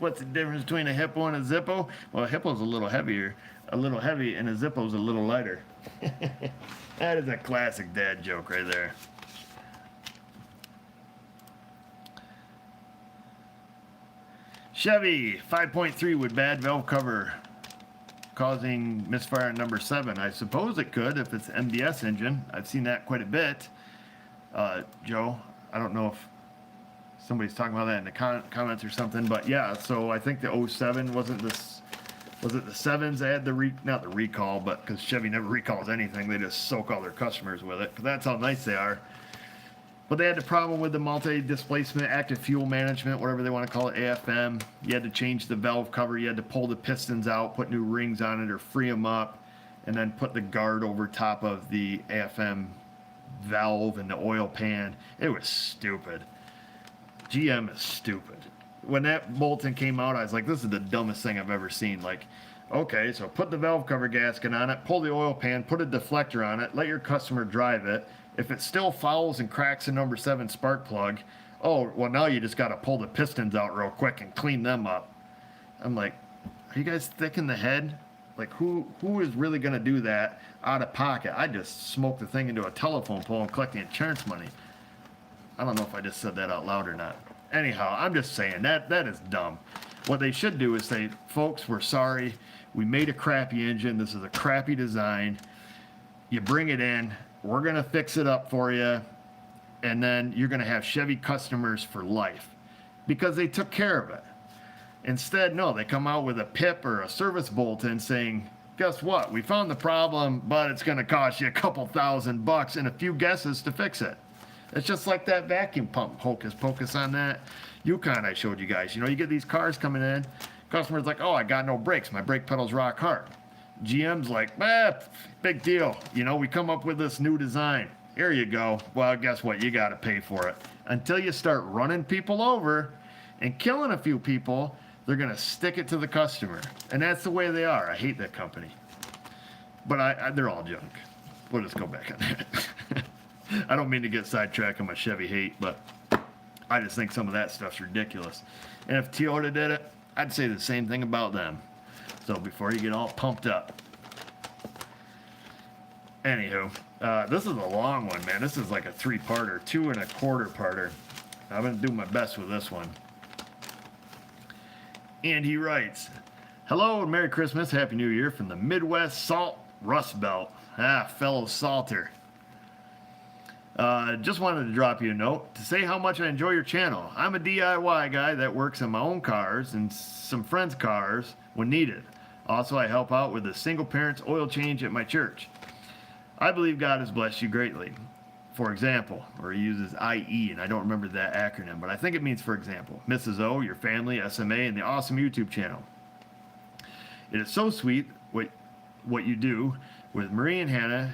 What's the difference between a hippo and a zippo? Well, a hippo's a little heavy, and a zippo's a little lighter. That is a classic dad joke right there. Chevy 5.3 with bad valve cover causing misfire on number 7. I suppose it could if it's MDS engine. I've seen that quite a bit. Joe, I don't know if somebody's talking about that in the comments or something, but yeah, so I think the 07 wasn't this. Was it the 7s that had not the recall, but because Chevy never recalls anything, they just soak all their customers with it, because that's how nice they are. But they had the problem with the multi-displacement, active fuel management, whatever they want to call it, AFM. You had to change the valve cover. You had to pull the pistons out, put new rings on it, or free them up, and then put the guard over top of the AFM valve and the oil pan. It was stupid. GM is stupid. When that Bolton came out, I was like, this is the dumbest thing I've ever seen. Like, okay, so put the valve cover gasket on it, pull the oil pan, put a deflector on it, let your customer drive it. If it still fouls and cracks a number 7 spark plug, oh, well, now you just got to pull the pistons out real quick and clean them up. I'm like, are you guys thick in the head? Like, who is really going to do that out of pocket? I just smoked the thing into a telephone pole and collect the insurance money. I don't know if I just said that out loud or not. Anyhow, I'm just saying that is dumb. What they should do is say, folks, we're sorry. We made a crappy engine. This is a crappy design. You bring it in. We're going to fix it up for you. And then you're going to have Chevy customers for life because they took care of it. Instead, no, they come out with a PIP or a service bulletin saying, guess what? We found the problem, but it's going to cost you a couple $1,000 and a few guesses to fix it. It's just like that vacuum pump hocus pocus on that Yukon I showed you guys. You know, you get these cars coming in, customer's like, oh, I got no brakes. My brake pedal's rock hard. GM's like, big deal. You know, we come up with this new design. Here you go. Well, guess what? You got to pay for it. Until you start running people over and killing a few people, they're going to stick it to the customer. And that's the way they are. I hate that company. But they're all junk. We'll just go back on that. I don't mean to get sidetracked on my Chevy hate, but I just think some of that stuff's ridiculous. And if Toyota did it, I'd say the same thing about them. So before you get all pumped up. Anywho, this is a long one, man. This is like a 3-parter, 2 1/4 parter. I'm going to do my best with this one. And he writes, hello and Merry Christmas, Happy New Year from the Midwest Salt Rust Belt. Fellow salter. Just wanted to drop you a note to say how much I enjoy your channel. I'm a DIY guy that works on my own cars and some friends' cars when needed. Also, I help out with a single parent's oil change at my church. I believe God has blessed you greatly. For example, or he uses IE, and I don't remember that acronym, but I think it means for example. Mrs. O, your family, SMA, and the awesome YouTube channel. It is so sweet what you do with Marie and Hannah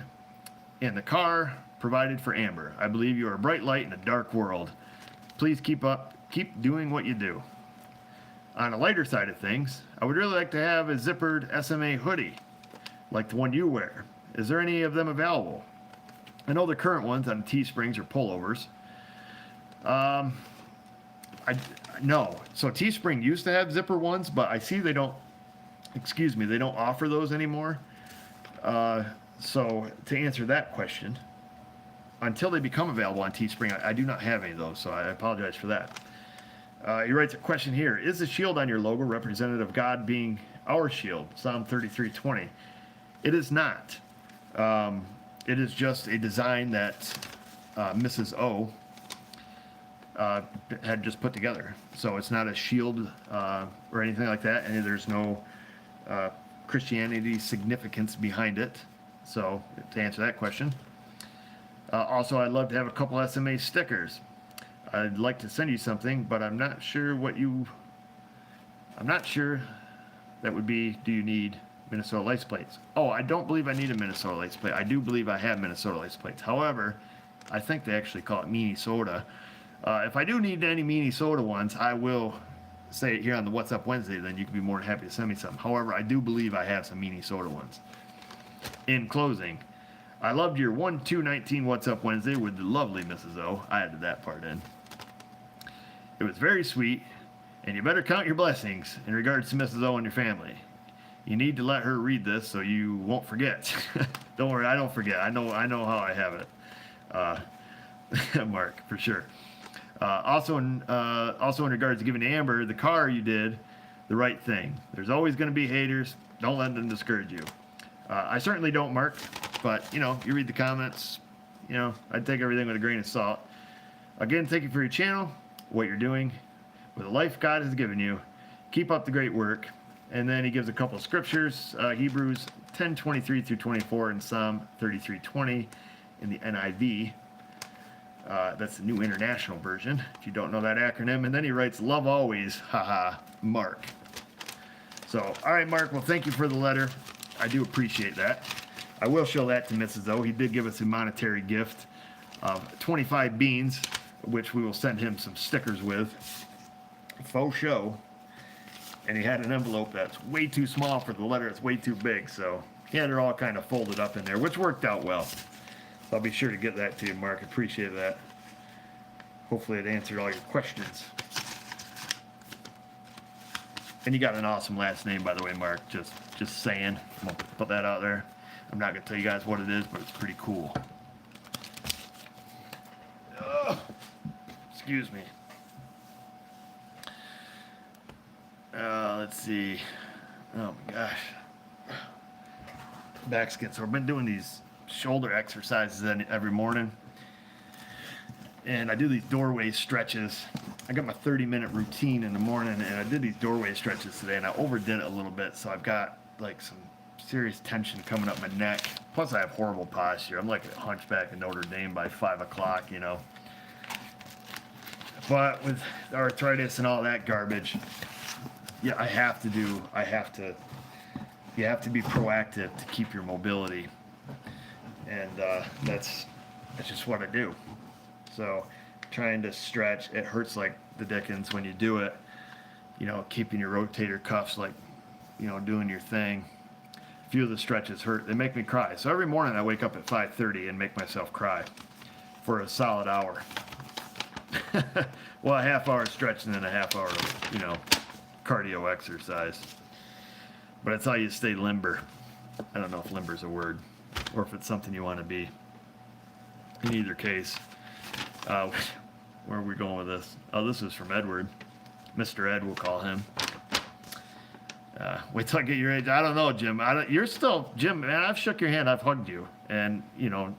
and the car provided for Amber. I believe you are a bright light in a dark world. Please keep doing what you do. On a lighter side of things, I would really like to have a zippered SMA hoodie, like the one you wear. Is there any of them available? I know the current ones on Teesprings are pullovers. No. So Teespring used to have zipper ones, but I see they don't offer those anymore. So to answer that question, until they become available on Teespring, I do not have any of those, so I apologize for that. He writes a question here. Is the shield on your logo representative of God being our shield? Psalm 33:20. It is not. It is just a design that Mrs. O had just put together. So it's not a shield or anything like that, and there's no Christianity significance behind it. So to answer that question. Also, I'd love to have a couple SMA stickers. I'd like to send you something, but I'm not sure that would be, do you need Minnesota license plates? Oh, I don't believe I need a Minnesota license plate. I do believe I have Minnesota license plates. However, I think they actually call it Minnesota. If I do need any Minnesota ones, I will say it here on the What's Up Wednesday, then you can be more than happy to send me some. However, I do believe I have some Minnesota ones. In closing, I loved your 1/2/19 What's Up Wednesday with the lovely Mrs. O. I added that part in. It was very sweet, and you better count your blessings in regards to Mrs. O and your family. You need to let her read this so you won't forget. Don't worry, I don't forget. I know how I have it. Mark, for sure. Also in regards to giving Amber the car, you did the right thing. There's always going to be haters. Don't let them discourage you. I certainly don't, Mark, but you read the comments. I'd take everything with a grain of salt. Again, thank you for your channel, what you're doing with the life God has given you. Keep up the great work. And then he gives a couple of scriptures, Hebrews 10:23 through 24 and Psalm 33:20 in the NIV. That's the New International Version, if you don't know that acronym. And then he writes, love always, haha, Mark. So, all right, Mark, well, thank you for the letter. I do appreciate that. I will show that to Mrs. O. He did give us a monetary gift of 25 beans, which we will send him some stickers with. Faux show. And he had an envelope that's way too small for the letter. It's way too big. So he had it all kind of folded up in there, which worked out well. So I'll be sure to get that to you, Mark. Appreciate that. Hopefully it answered all your questions. And you got an awesome last name, by the way, Mark. Just saying. I'm going to put that out there. I'm not going to tell you guys what it is, but it's pretty cool. Excuse me. Let's see. Oh my gosh. Back's getting sore. I've been doing these shoulder exercises every morning. And I do these doorway stretches. I got my 30-minute routine in the morning, and I did these doorway stretches today, and I overdid it a little bit, so I've got like some serious tension coming up my neck. Plus, I have horrible posture. I'm like a hunchback in Notre Dame by 5 o'clock, But with arthritis and all that garbage, yeah, you have to be proactive to keep your mobility. And that's just what I do. So trying to stretch, it hurts like the dickens when you do it, keeping your rotator cuffs like, doing your thing. A few of the stretches hurt. They make me cry. So every morning I wake up at 5:30 and make myself cry for a solid hour. Well, a half hour stretch and then a half hour, cardio exercise. But it's how you stay limber. I don't know if limber's a word or if it's something you want to be. In either case, where are we going with this? Oh, this is from Edward. Mr. Ed, we'll call him. Wait till I get your age. I don't know, Jim. You're still, Jim, man, I've shook your hand. I've hugged you. And, yeah,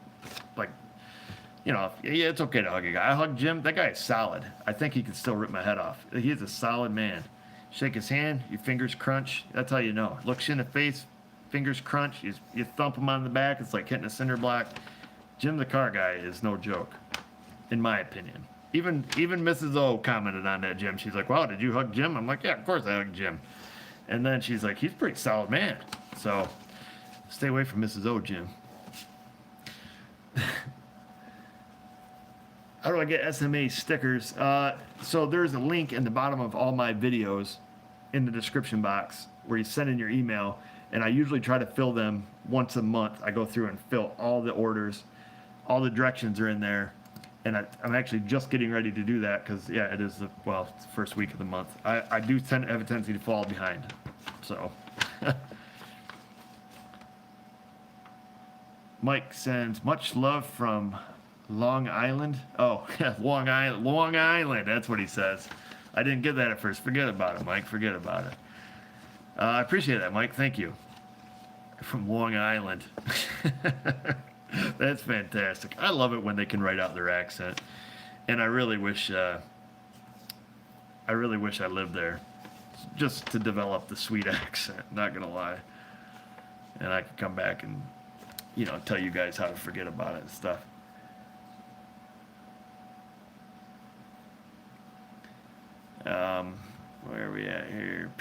it's okay to hug a guy. I hugged Jim. That guy is solid. I think he could still rip my head off. He is a solid man. Shake his hand, your fingers crunch. That's how you know. Looks you in the face, fingers crunch. You thump him on the back. It's like hitting a cinder block. Jim the car guy is no joke, in my opinion. Even Mrs. O commented on that, Jim. She's like, wow, did you hug Jim? I'm like, yeah, of course I hugged Jim. And then she's like, he's a pretty solid man. So stay away from Mrs. O, Jim. How do I get SMA stickers? So there's a link in the bottom of all my videos in the description box where you send in your email, and I usually try to fill them once a month. I go through and fill all the orders. All the directions are in there, and I'm actually just getting ready to do that because, yeah, it's the first week of the month. I do have a tendency to fall behind, so. Mike sends much love from Long Island. Oh, Long Island. That's what he says. I didn't get that at first. Forget about it, Mike. Forget about it. I appreciate that, Mike. Thank you. From Long Island. That's fantastic. I love it when they can write out their accent, and I really wish I lived there, just to develop the sweet accent. Not gonna lie, and I could come back and tell you guys how to forget about it and stuff. Where are we at here?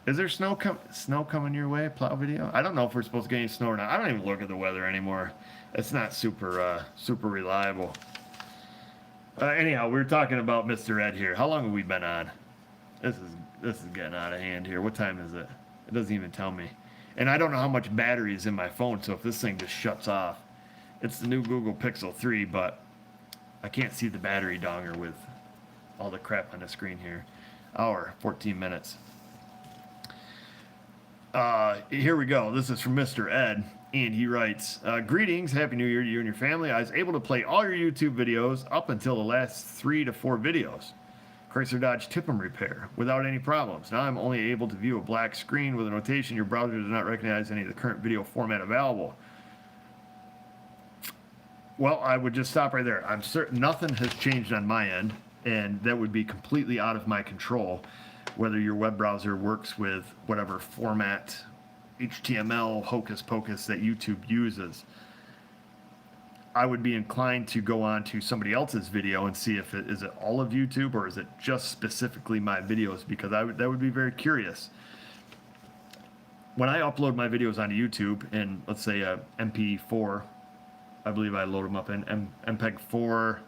Is there snow coming your way? Plow video? I don't know if we're supposed to get any snow or not. I don't even look at the weather anymore. It's not super reliable. Anyhow, we were talking about Mr. Ed here. How long have we been on? This is getting out of hand here. What time is it? It doesn't even tell me. And I don't know how much battery is in my phone, so if this thing just shuts off. It's the new Google Pixel 3, but I can't see the battery donger with all the crap on the screen here. Hour, 14 minutes. Here we go. This is from Mr. Ed. And he writes, greetings, Happy New Year to you and your family. I was able to play all your YouTube videos up until the last 3 to 4 videos. Chrysler Dodge tip 'em repair without any problems. Now I'm only able to view a black screen with a notation your browser does not recognize any of the current video format available. Well, I would just stop right there. I'm certain nothing has changed on my end, and that would be completely out of my control, whether your web browser works with whatever format, HTML, hocus pocus that YouTube uses. I would be inclined to go on to somebody else's video and see if is it all of YouTube or is it just specifically my videos, because that would be very curious. When I upload my videos onto YouTube and let's say a MP4, I believe I load them up in MPEG 4,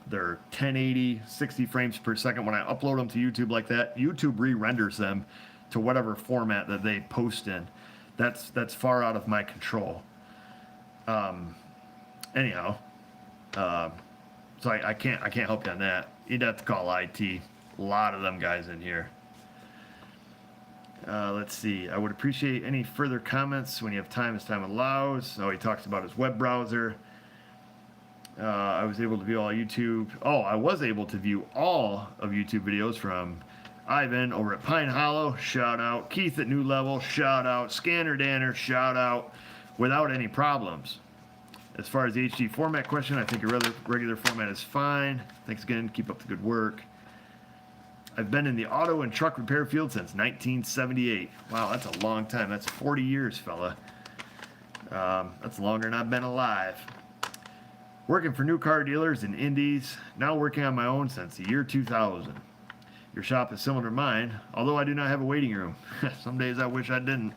they're 1080, 60 frames per second. When I upload them to YouTube like that, YouTube re-renders them to whatever format that they post in. That's far out of my control. Anyhow, so I can't help you on that. You'd have to call IT. A lot of them guys in here. Let's see. I would appreciate any further comments when you have time as time allows. So he talks about his web browser. I was able to view all YouTube. Oh, I was able to view all of YouTube videos from Ivan over at Pine Hollow. Shout out. Keith at New Level. Shout out. Scanner Danner. Shout out. Without any problems. As far as the HD format question, I think a regular format is fine. Thanks again. Keep up the good work. I've been in the auto and truck repair field since 1978. Wow, that's a long time. That's 40 years, fella. That's longer than I've been alive. Working for new car dealers and indies. Now working on my own since the year 2000. Your shop is similar to mine, although I do not have a waiting room. Some days I wish I didn't.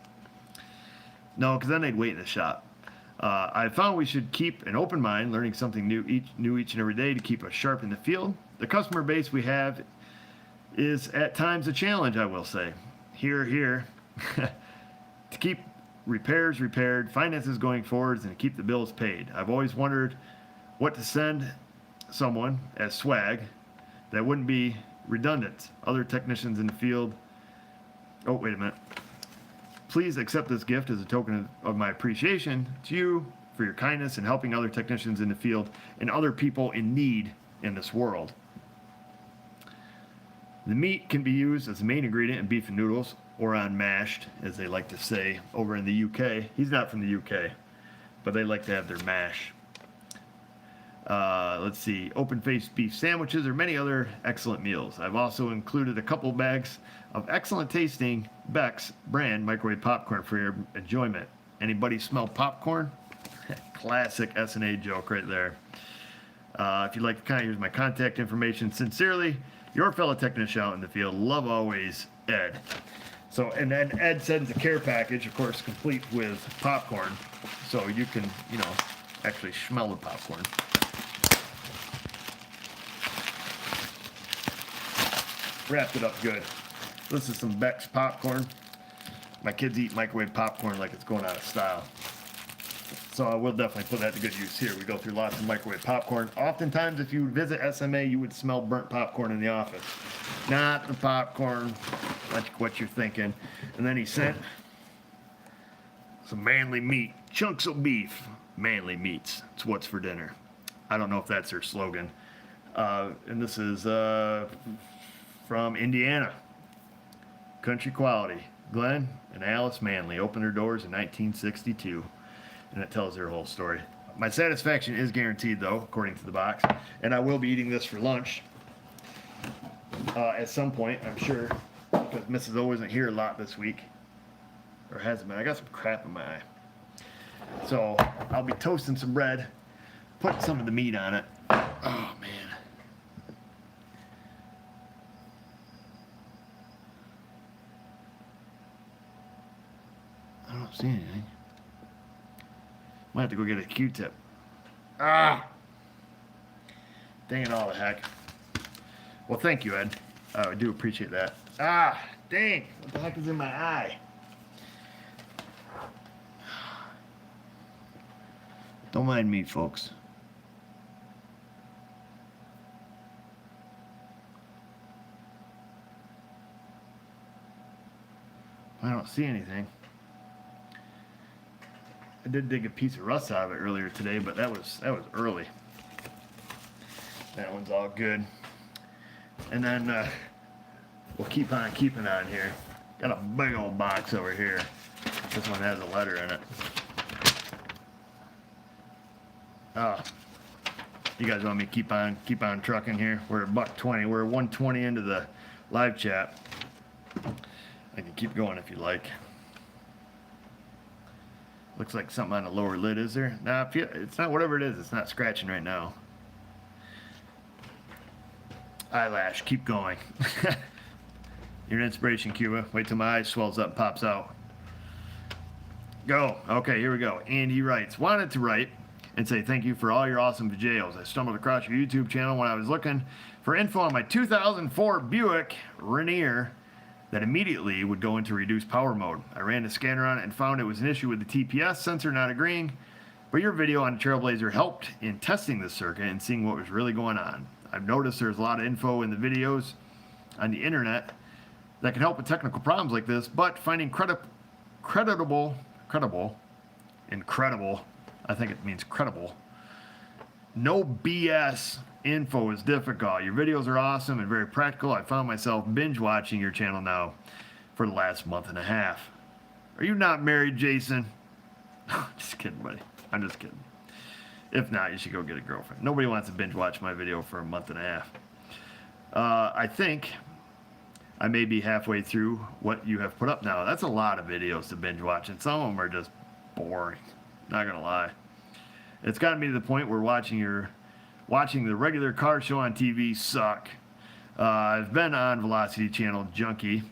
No, because then they'd wait in the shop. I found we should keep an open mind, learning something new each and every day to keep us sharp in the field. The customer base we have is at times a challenge, I will say. Here. To keep repairs repaired, finances going forwards, and to keep the bills paid. I've always wondered what to send someone as swag that wouldn't be redundant. Other technicians in the field. Oh, wait a minute. Please accept this gift as a token of my appreciation to you for your kindness in helping other technicians in the field and other people in need in this world. The meat can be used as the main ingredient in beef and noodles, or on mashed, as they like to say over in the UK. He's not from the UK, but they like to have their mash. Let's see, open-faced beef sandwiches or many other excellent meals. I've also included a couple bags of excellent tasting Beck's brand microwave popcorn for your enjoyment. Anybody smell popcorn? Classic S&A joke right there. If you'd like to use my contact information, sincerely, your fellow technician out in the field. Love always, Ed. So, and then Ed sends a care package, of course, complete with popcorn, so you can, actually smell the popcorn. Wrapped it up good. This is some Beck's popcorn. My kids eat microwave popcorn like it's going out of style. So I will definitely put that to good use here. We go through lots of microwave popcorn. Oftentimes, if you visit SMA, you would smell burnt popcorn in the office. Not the popcorn, like what you're thinking. And then he sent some manly meat, chunks of beef. Manly meats. It's what's for dinner. I don't know if that's their slogan. And this is from Indiana. Country quality. Glenn and Alice Manley opened their doors in 1962. And it tells their whole story. My satisfaction is guaranteed, though, according to the box. And I will be eating this for lunch at some point, I'm sure, because Mrs. O isn't here a lot this week. Or hasn't been. I got some crap in my eye. So I'll be toasting some bread, putting some of the meat on it. Oh, man. I don't see anything. Might have to go get a Q-tip. Ah! Dang it all the heck. Well, thank you, Ed. I do appreciate that. Ah! Dang! What the heck is in my eye? Don't mind me, folks. I don't see anything. I did dig a piece of rust out of it earlier today, but that was early. That one's all good. And then we'll keep on keeping on here. Got a big old box over here. This one has a letter in it. You guys want me to keep on trucking here? We're at $1.20. We're 120 into the live chat. I can keep going if you like. Looks like something on the lower lid, is there? Nah, it's not. Whatever it is, it's not scratching right now. Eyelash, keep going. You're an inspiration, Cuba. Wait till my eye swells up and pops out. Go. Okay, here we go. Andy writes, wanted to write and say thank you for all your awesome videos. I stumbled across your YouTube channel when I was looking for info on my 2004 Buick Rainier that immediately would go into reduced power mode. I ran the scanner on it and found it was an issue with the TPS sensor not agreeing, but your video on the Trailblazer helped in testing the circuit and seeing what was really going on. I've noticed there's a lot of info in the videos on the internet that can help with technical problems like this, but finding incredible, I think it means credible, no BS info is difficult. Your videos are awesome and very practical. I found myself binge watching your channel now for the last month and a half. Are you not married, Jason? Just kidding, buddy. I'm just kidding. If not, you should go get a girlfriend. Nobody wants to binge watch my video for a month and a half. I think I may be halfway through what you have put up now. That's a lot of videos to binge watch, and some of them are just boring. Not gonna lie. It's gotten me to the point where watching the regular car show on TV suck. I've been a Velocity Channel junkie,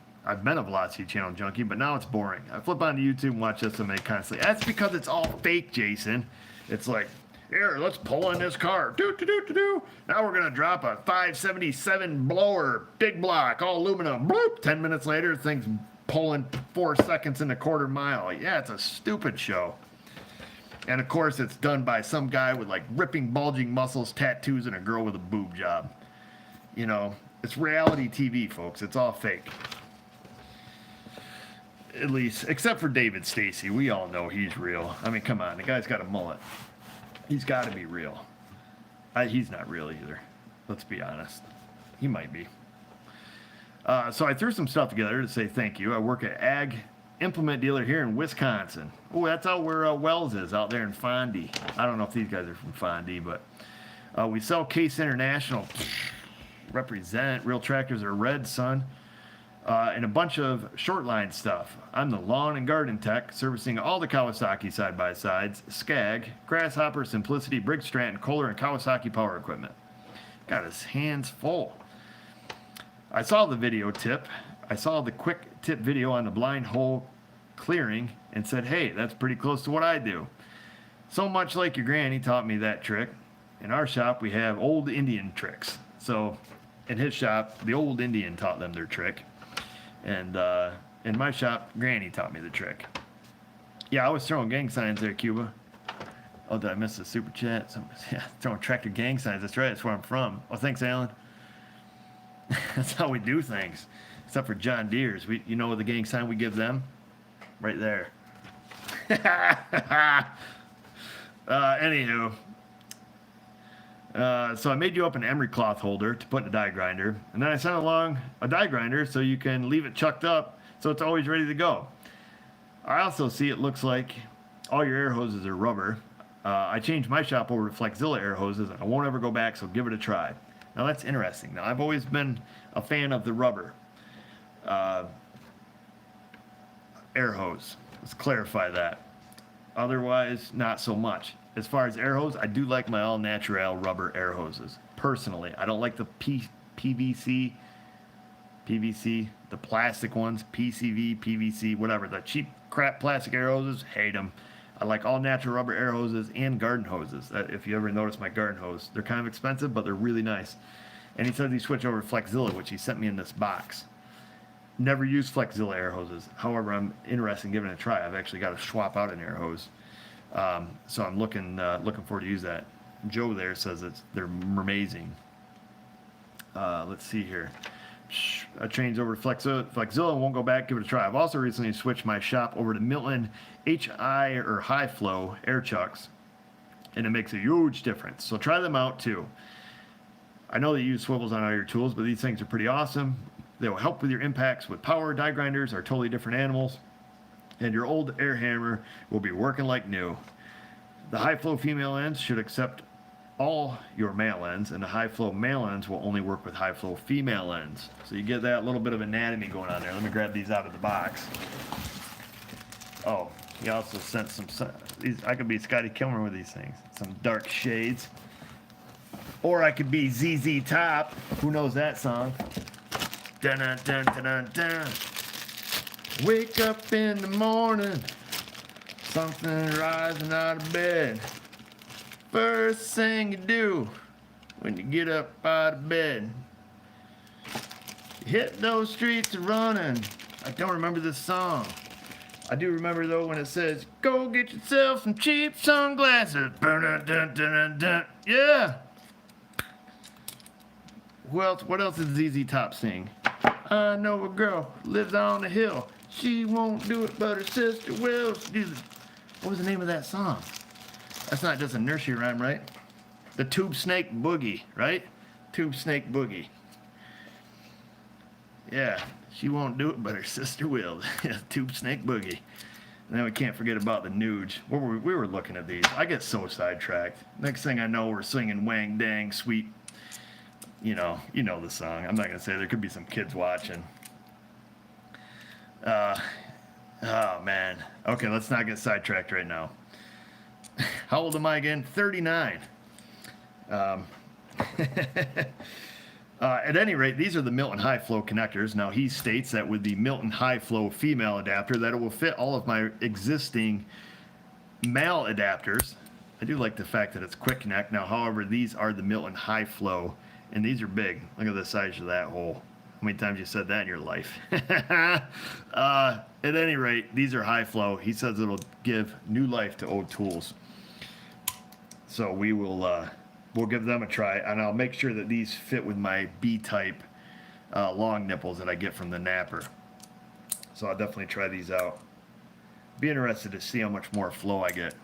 but now it's boring. I flip onto YouTube and watch SMA constantly. That's because it's all fake, Jason. It's like, here, let's pull in this car. Now we're gonna drop a 577 blower, big block, all aluminum. Bloop. 10 minutes later, the thing's pulling 4 seconds in a quarter mile. Yeah, it's a stupid show. And of course, it's done by some guy with like ripping, bulging muscles, tattoos, and a girl with a boob job. You know, it's reality TV, folks. It's all fake. At least, except for David Stacy. We all know he's real. I mean, come on. The guy's got a mullet. He's got to be real. He's not real either. Let's be honest. He might be. So I threw some stuff together to say thank you. I work at Ag Implement Dealer here in Wisconsin. Oh, that's out where Wells is, out there in Fondy. I don't know if these guys are from Fondy, but we sell Case International. Represent. Real tractors are red, son. And a bunch of short line stuff. I'm the lawn and garden tech, servicing all the Kawasaki side-by-sides, Skag, Grasshopper, Simplicity, Briggs Stratton, Kohler, and Kawasaki power equipment. Got his hands full. I saw the video tip. I saw the quick tip video on the blind hole clearing and said, hey, that's pretty close to what I do. So much like your granny taught me that trick. In our shop, we have old Indian tricks. So in his shop, the old Indian taught them their trick. And in my shop, Granny taught me the trick. Yeah, I was throwing gang signs there, Cuba. Oh, did I miss the super chat? Yeah, throwing tractor gang signs. That's right. That's where I'm from. Oh, thanks, Alan. That's how we do things. Except for John Deere's. You know the gang sign we give them? Right there. Anywho. So I made you up an emery cloth holder to put in a die grinder, and then I sent along a die grinder so you can leave it chucked up so it's always ready to go. I also see it looks like all your air hoses are rubber. I changed my shop over to Flexzilla air hoses, and I won't ever go back, so give it a try. Now that's interesting. Now I've always been a fan of the rubber air hose. Let's clarify that. Otherwise, not so much. As far as air hose, I do like my all-natural rubber air hoses. Personally, I don't like the PVC, the plastic ones, PCV, PVC, whatever. The cheap crap plastic air hoses, hate them. I like all-natural rubber air hoses and garden hoses. If you ever notice my garden hose, they're kind of expensive, but they're really nice. And he says he switched over to Flexzilla, which he sent me in this box. Never used Flexzilla air hoses. However, I'm interested in giving it a try. I've actually got to swap out an air hose. So I'm looking forward to use that. Joe there says they're amazing. Let's see here. Trains over to Flexzilla and won't go back. Give it a try. I've also recently switched my shop over to Milton HI or high flow air chucks, and it makes a huge difference. So try them out too. I know that you use swivels on all your tools, but these things are pretty awesome. They will help with your impacts with power. Die grinders are totally different animals, and your old air hammer will be working like new. The high flow female ends should accept all your male ends, and the high flow male ends will only work with high flow female ends. So you get that little bit of anatomy going on there. Let me grab these out of the box. Oh, he also sent some, these, I could be Scotty Kilmer with these things. Some dark shades. Or I could be ZZ Top. Who knows that song? Dun dun dun dun dun dun. Wake up in the morning, something rising out of bed. First thing you do when you get up out of bed, you hit those streets running. I don't remember this song. I do remember though when it says, "Go get yourself some cheap sunglasses." Dun dun dun dun dun. Yeah. What else does ZZ Top sing? I know a girl lives on the hill. She won't do it, but her sister will. What was the name of that song? That's not just a nursery rhyme, right? The Tube Snake Boogie, right? Tube Snake Boogie. Yeah, she won't do it, but her sister will. Tube Snake Boogie. And then we can't forget about the Nuge. We were looking at these. I get so sidetracked. Next thing I know, we're singing Wang Dang Sweet. You know the song. I'm not gonna say. There could be some kids watching. Oh man. Okay, let's not get sidetracked right now. How old am I again? 39. At any rate, these are the Milton High Flow connectors. Now he states that with the Milton High Flow female adapter that it will fit all of my existing male adapters. I do like the fact that it's quick connect. Now, however, these are the Milton High Flow, and these are big. Look at the size of that hole. How many times you said that in your life? At any rate, these are high flow. He says it'll give new life to old tools. So we will we'll give them a try, and I'll make sure that these fit with my B-type long nipples that I get from the napper. So I'll definitely try these out. Be interested to see how much more flow I get.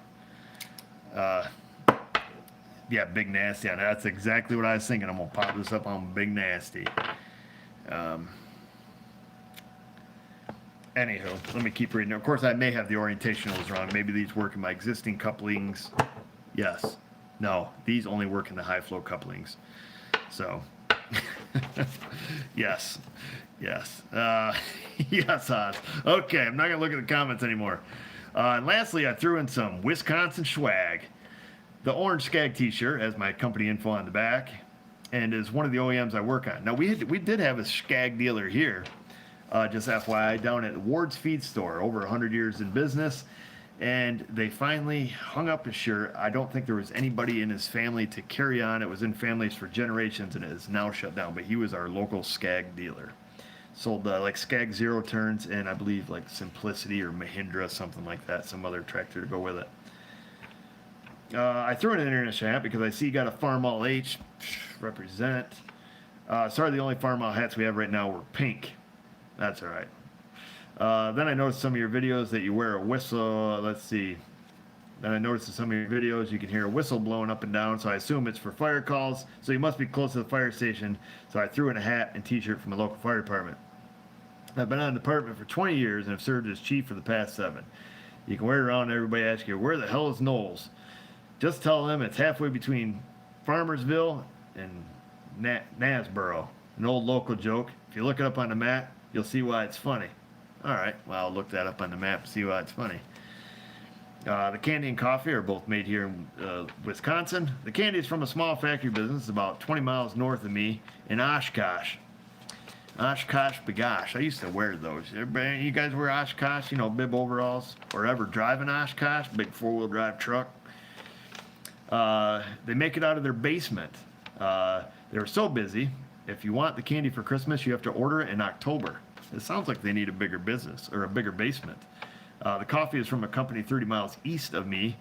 Yeah, Big Nasty on that. That's exactly what I was thinking. I'm gonna pop this up on Big Nasty. Anywho, let me keep reading. Of course, I may have the orientationals wrong. Maybe these work in my existing couplings. Yes. No, these only work in the high flow couplings. So, yes. Yes. Yes, Oz. Okay, I'm not going to look at the comments anymore. And lastly, I threw in some Wisconsin swag. The orange Skag t-shirt has my company info on the back and is one of the OEMs I work on. Now, we did have a Skag dealer here, just FYI, down at Ward's Feed Store, over 100 years in business, and they finally hung up his shirt. I don't think there was anybody in his family to carry on. It was in families for generations, and it is now shut down, but he was our local Skag dealer. Sold like Skag Zero Turns and I believe like Simplicity or Mahindra, something like that, some other tractor to go with it. I threw in an international hat because I see you got a Farmall H. Represent. Sorry, the only Farmall hats we have right now were pink. That's all right. Then I noticed some of your videos that you wear a whistle. Let's see. Then I noticed in some of your videos you can hear a whistle blowing up and down, so I assume it's for fire calls. So you must be close to the fire station. So I threw in a hat and t-shirt from a local fire department. I've been on the department for 20 years and have served as chief for the past 7. You can wear it around and everybody asks you, where the hell is Knowles? Just tell them it's halfway between Farmersville and Nasboro. An old local joke. If you look it up on the map, you'll see why it's funny. All right, well, I'll look that up on the map and see why it's funny. The candy and coffee are both made here in Wisconsin. The candy is from a small factory business about 20 miles north of me in Oshkosh. Oshkosh Bagosh. I used to wear those. Everybody, you guys wear Oshkosh, you know, bib overalls, or ever drive an Oshkosh, big 4-wheel drive truck. They make it out of their basement. They're so busy, if you want the candy for Christmas, you have to order it in October. It sounds like they need a bigger business, or a bigger basement. The coffee is from a company 30 miles east of me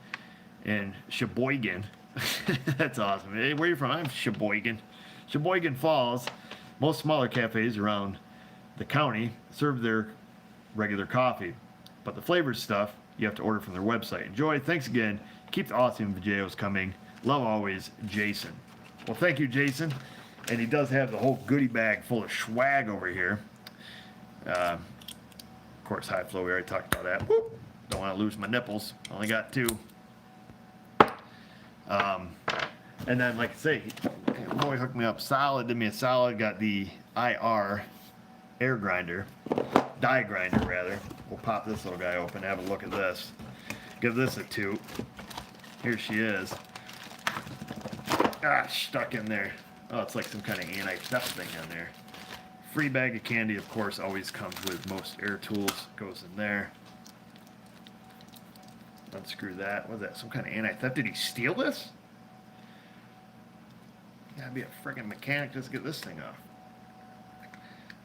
in Sheboygan. That's awesome. Hey, where are you from? I'm Sheboygan. Sheboygan Falls. Most smaller cafes around the county serve their regular coffee, but the flavored stuff you have to order from their website. Enjoy. Thanks again. Keep the awesome videos coming. Love always, Jason. Well, thank you, Jason. And he does have the whole goodie bag full of swag over here. Of course, high flow, we already talked about that. Whoop. Don't want to lose my nipples. Only got 2. And then, like I say, boy hooked me up solid, did me a solid, got the IR air grinder, die grinder rather. We'll pop this little guy open, have a look at this. Give this a toot. Here she is. Ah, stuck in there. Oh, it's like some kind of anti-theft thing on there. Free bag of candy, of course, always comes with most air tools. Goes in there. Unscrew that. What's that? Some kind of anti-theft? Did he steal this? You gotta be a friggin' mechanic just to get this thing off.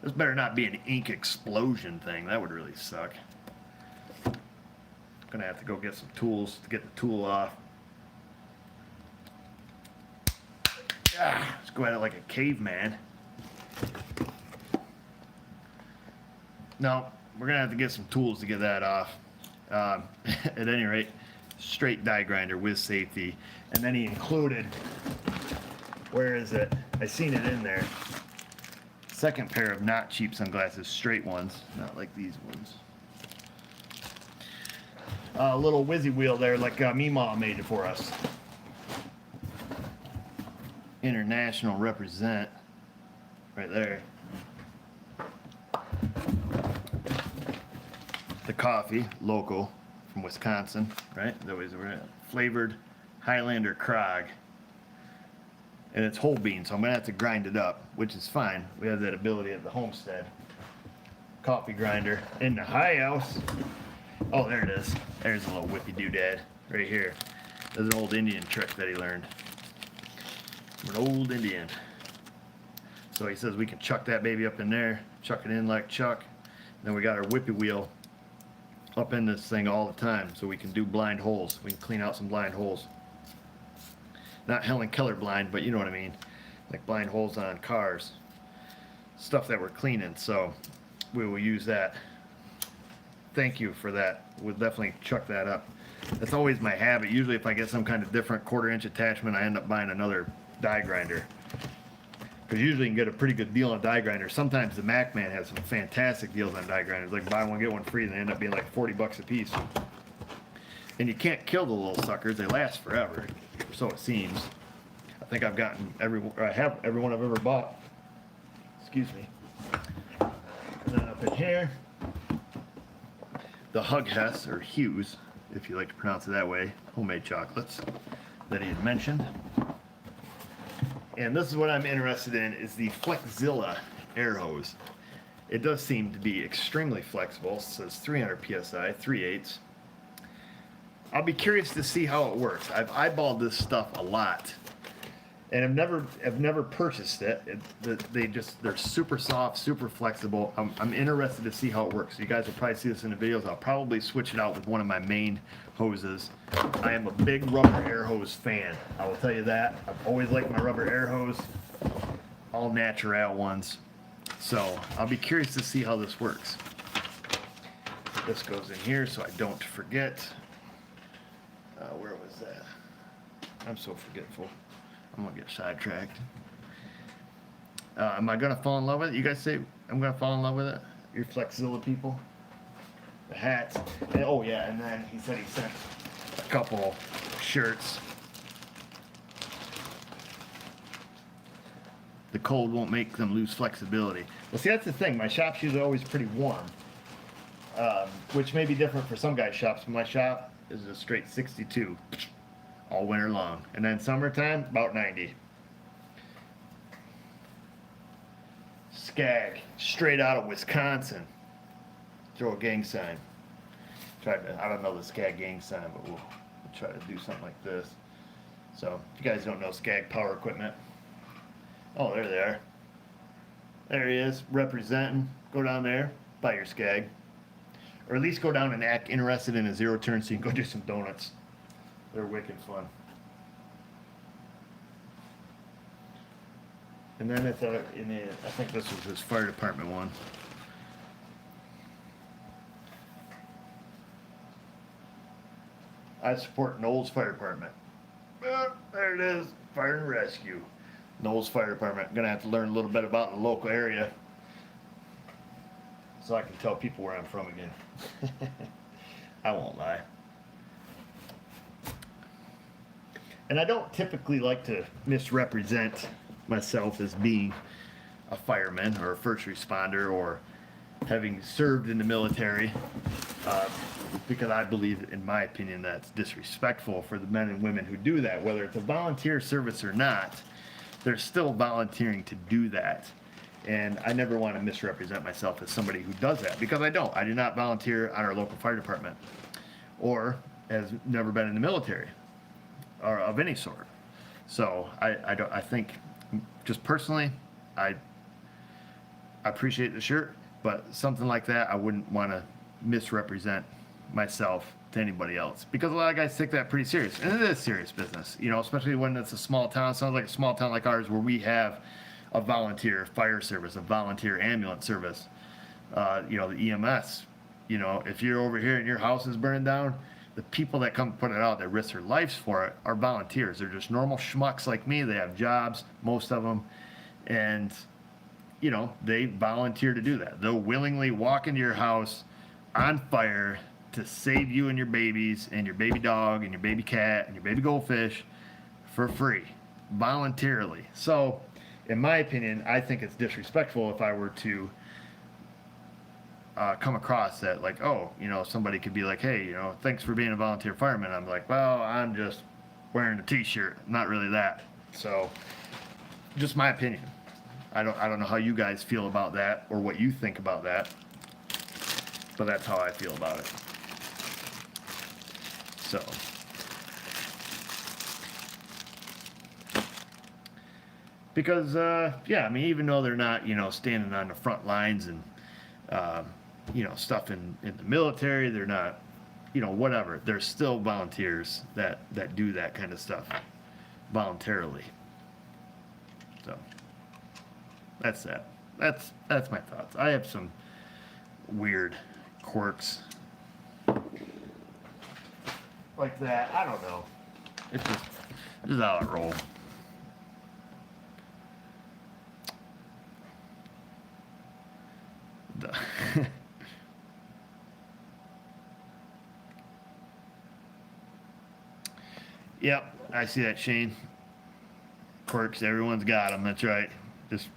This better not be an ink explosion thing. That would really suck. Gonna have to go get some tools to get the tool off. Let's go at it like a caveman. No, we're gonna have to get some tools to get that off. At any rate, straight die grinder with safety. And then he included, where is it? I seen it in there. Second pair of not cheap sunglasses, straight ones, not like these ones. A little whizzy wheel there, like Meemaw made it for us. International represent, right there. The coffee, local, from Wisconsin, right? That was flavored Highlander Krog. And it's whole bean, so I'm gonna have to grind it up, which is fine. We have that ability at the homestead. Coffee grinder in the high house. Oh, there it is. There's a little whippy doodad right here. There's an old Indian trick that he learned. An old Indian. So he says we can chuck that baby up in there, chuck it in like Chuck. Then we got our whippy wheel up in this thing all the time, so we can do blind holes. We can clean out some blind holes. Not Helen Keller blind, but you know what I mean. Like blind holes on cars. Stuff that we're cleaning, so we will use that. Thank you for that. We'll definitely chuck that up. That's always my habit. Usually if I get some kind of different 1/4 inch attachment, I end up buying another die grinder. Because usually you can get a pretty good deal on die grinders. Sometimes the Mac Man has some fantastic deals on die grinders. Like buy one, get one free, and they end up being like 40 bucks a piece. And you can't kill the little suckers. They last forever. So it seems. I think I've gotten I have every one I've ever bought. Excuse me. And then up in here, the Hug Hess, or Hughes, if you like to pronounce it that way, homemade chocolates that he had mentioned. And this is what I'm interested in, is the Flexzilla air hose. It does seem to be extremely flexible. It says 300 psi, 3/8. I'll be curious to see how it works. I've eyeballed this stuff a lot, and I've never purchased it. They're super soft, super flexible. I'm interested to see how it works. You guys will probably see this in the videos. I'll probably switch it out with one of my main hoses. I am a big rubber air hose fan. I will tell you that. I've always liked my rubber air hose, all natural ones. So I'll be curious to see how this works. This goes in here so I don't forget. Where was that? I'm so forgetful. I'm gonna get sidetracked. Am I gonna fall in love with it? You guys say I'm gonna fall in love with it? Your Flexzilla people? The hats. And, oh yeah, and then he said he sent a couple shirts. The cold won't make them lose flexibility. Well, see, that's the thing. My shop shoes are always pretty warm, which may be different for some guys' shops. But my shop is a straight 62 all winter long. And then summertime, about 90. Skag, straight out of Wisconsin. Throw a gang sign. I don't know the Skag gang sign, but we'll try to do something like this. So, if you guys don't know Skag Power Equipment. Oh, there they are. There he is, representing. Go down there, buy your Skag. Or at least go down and act interested in a zero turn so you can go do some donuts. They're wicked fun. And then I think this was his fire department one. I support Knowles Fire Department. There it is, Fire and Rescue. Knowles Fire Department. Gonna have to learn a little bit about the local area so I can tell people where I'm from again. I won't lie. And I don't typically like to misrepresent myself as being a fireman or a first responder or having served in the military, because I believe, in my opinion, that's disrespectful for the men and women who do that. Whether it's a volunteer service or not, they're still volunteering to do that. And I never want to misrepresent myself as somebody who does that, because I don't. I do not volunteer on our local fire department or has never been in the military or of any sort. So I think, just personally, I appreciate the shirt, but something like that, I wouldn't want to misrepresent myself to anybody else, because a lot of guys take that pretty serious, and it is serious business, you know, especially when it's a small town. Sounds like a small town like ours, where we have a volunteer fire service, a volunteer ambulance service, you know, the EMS. You know, if you're over here and your house is burning down, the people that come put it out, that risk their lives for it, are volunteers. They're just normal schmucks like me. They have jobs, most of them, and you know, they volunteer to do that. They'll willingly walk into your house on fire to save you and your babies and your baby dog and your baby cat and your baby goldfish for free, voluntarily. So, in my opinion, I think it's disrespectful if I were to come across that, like, oh, you know, somebody could be like, hey, you know, thanks for being a volunteer fireman. I'm like, well, I'm just wearing a t-shirt, not really that. So, just my opinion. I don't know how you guys feel about that or what you think about that, but that's how I feel about it. So, because yeah, I mean, even though they're not, you know, standing on the front lines and you know, stuff in the military, they're not, you know, whatever. They're still volunteers that do that kind of stuff voluntarily. So. That's that. That's my thoughts. I have some weird quirks like that. I don't know. It's just how I roll. Yep, I see that, Shane. Quirks, everyone's got them. That's right. Just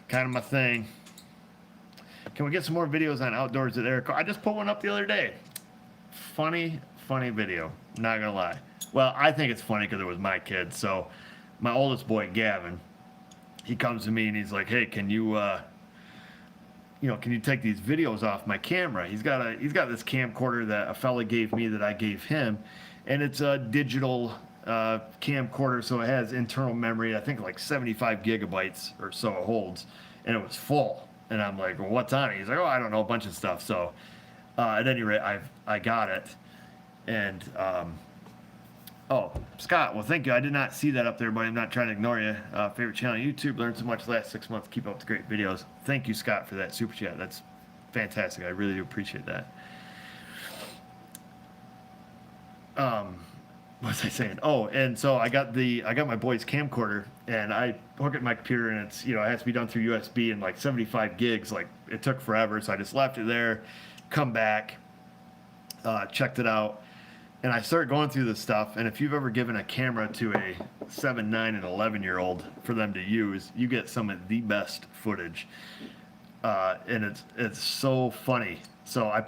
kind of my thing. Can we get some more videos on outdoors at Eric? I just put one up the other day. Funny video. Not gonna lie. Well, I think it's funny because it was my kid. So, my oldest boy, Gavin, he comes to me and he's like, "Hey, can you, you know, can you take these videos off my camera?" He's got this camcorder that a fella gave me that I gave him, and it's a digital camcorder, so it has internal memory. I think like 75 gigabytes or so it holds, and it was full. And I'm like, well, what's on it? He's like, oh, I don't know, a bunch of stuff. So at any rate, I got it. And oh, Scott, well, thank you. I did not see that up there, buddy. I'm not trying to ignore you. Favorite channel on YouTube, learned so much the last 6 months. Keep up the great videos. Thank you, Scott, for that super chat. That's fantastic. I really do appreciate that. What was I saying? Oh, and so I got my boy's camcorder, and I hook it to my computer, and it's, you know, it has to be done through USB and like 75 gigs. Like, it took forever, so I just left it there, come back, checked it out, and I started going through this stuff. And if you've ever given a camera to a 7, 9, and 11-year-old for them to use, you get some of the best footage, and it's so funny. So I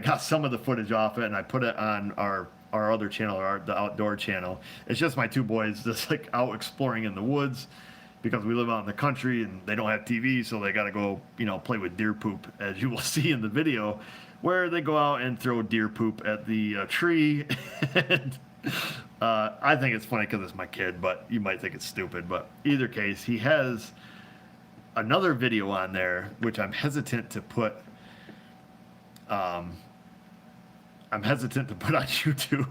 got some of the footage off it, and I put it on our other channel, the outdoor channel. It's just my two boys just like out exploring in the woods, because we live out in the country and they don't have TV, so they got to go, you know, play with deer poop, as you will see in the video, where they go out and throw deer poop at the tree. And I think it's funny because it's my kid, but you might think it's stupid. But either case, he has another video on there which I'm hesitant to put on YouTube,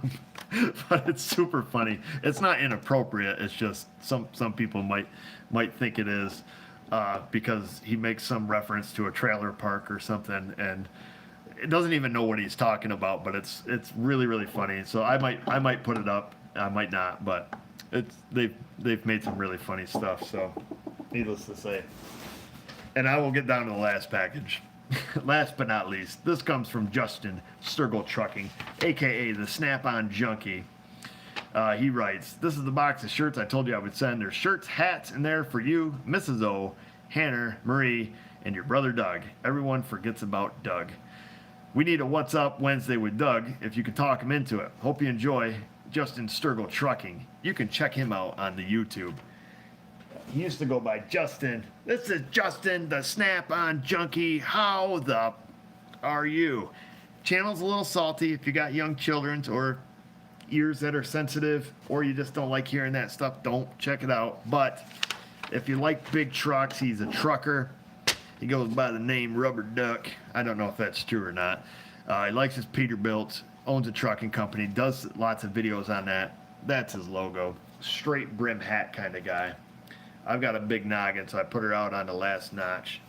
but it's super funny. It's not inappropriate. It's just some people might think it is, because he makes some reference to a trailer park or something, and it doesn't even know what he's talking about, but it's really funny. So I might put it up. I might not, but they've made some really funny stuff. So needless to say, and I will get down to the last package. Last but not least, this comes from Justin Sturgill Trucking, aka the Snap-on Junkie. He writes, "This is the box of shirts I told you I would send. There's shirts, hats in there for you, Mrs. O, Hannah, Marie, and your brother Doug. Everyone forgets about Doug. We need a What's Up Wednesday with Doug, if you can talk him into it. Hope you enjoy Justin Sturgill Trucking. You can check him out on the YouTube." He used to go by Justin. This is Justin, the Snap-on Junkie. How the are you? Channel's a little salty if you got young children or ears that are sensitive, or you just don't like hearing that stuff. Don't check it out. But if you like big trucks, he's a trucker. He goes by the name Rubber Duck. I don't know if that's true or not. He likes his Peterbilts, owns a trucking company, does lots of videos on that. That's his logo. Straight brim hat kind of guy. I've got a big noggin, so I put her out on the last notch.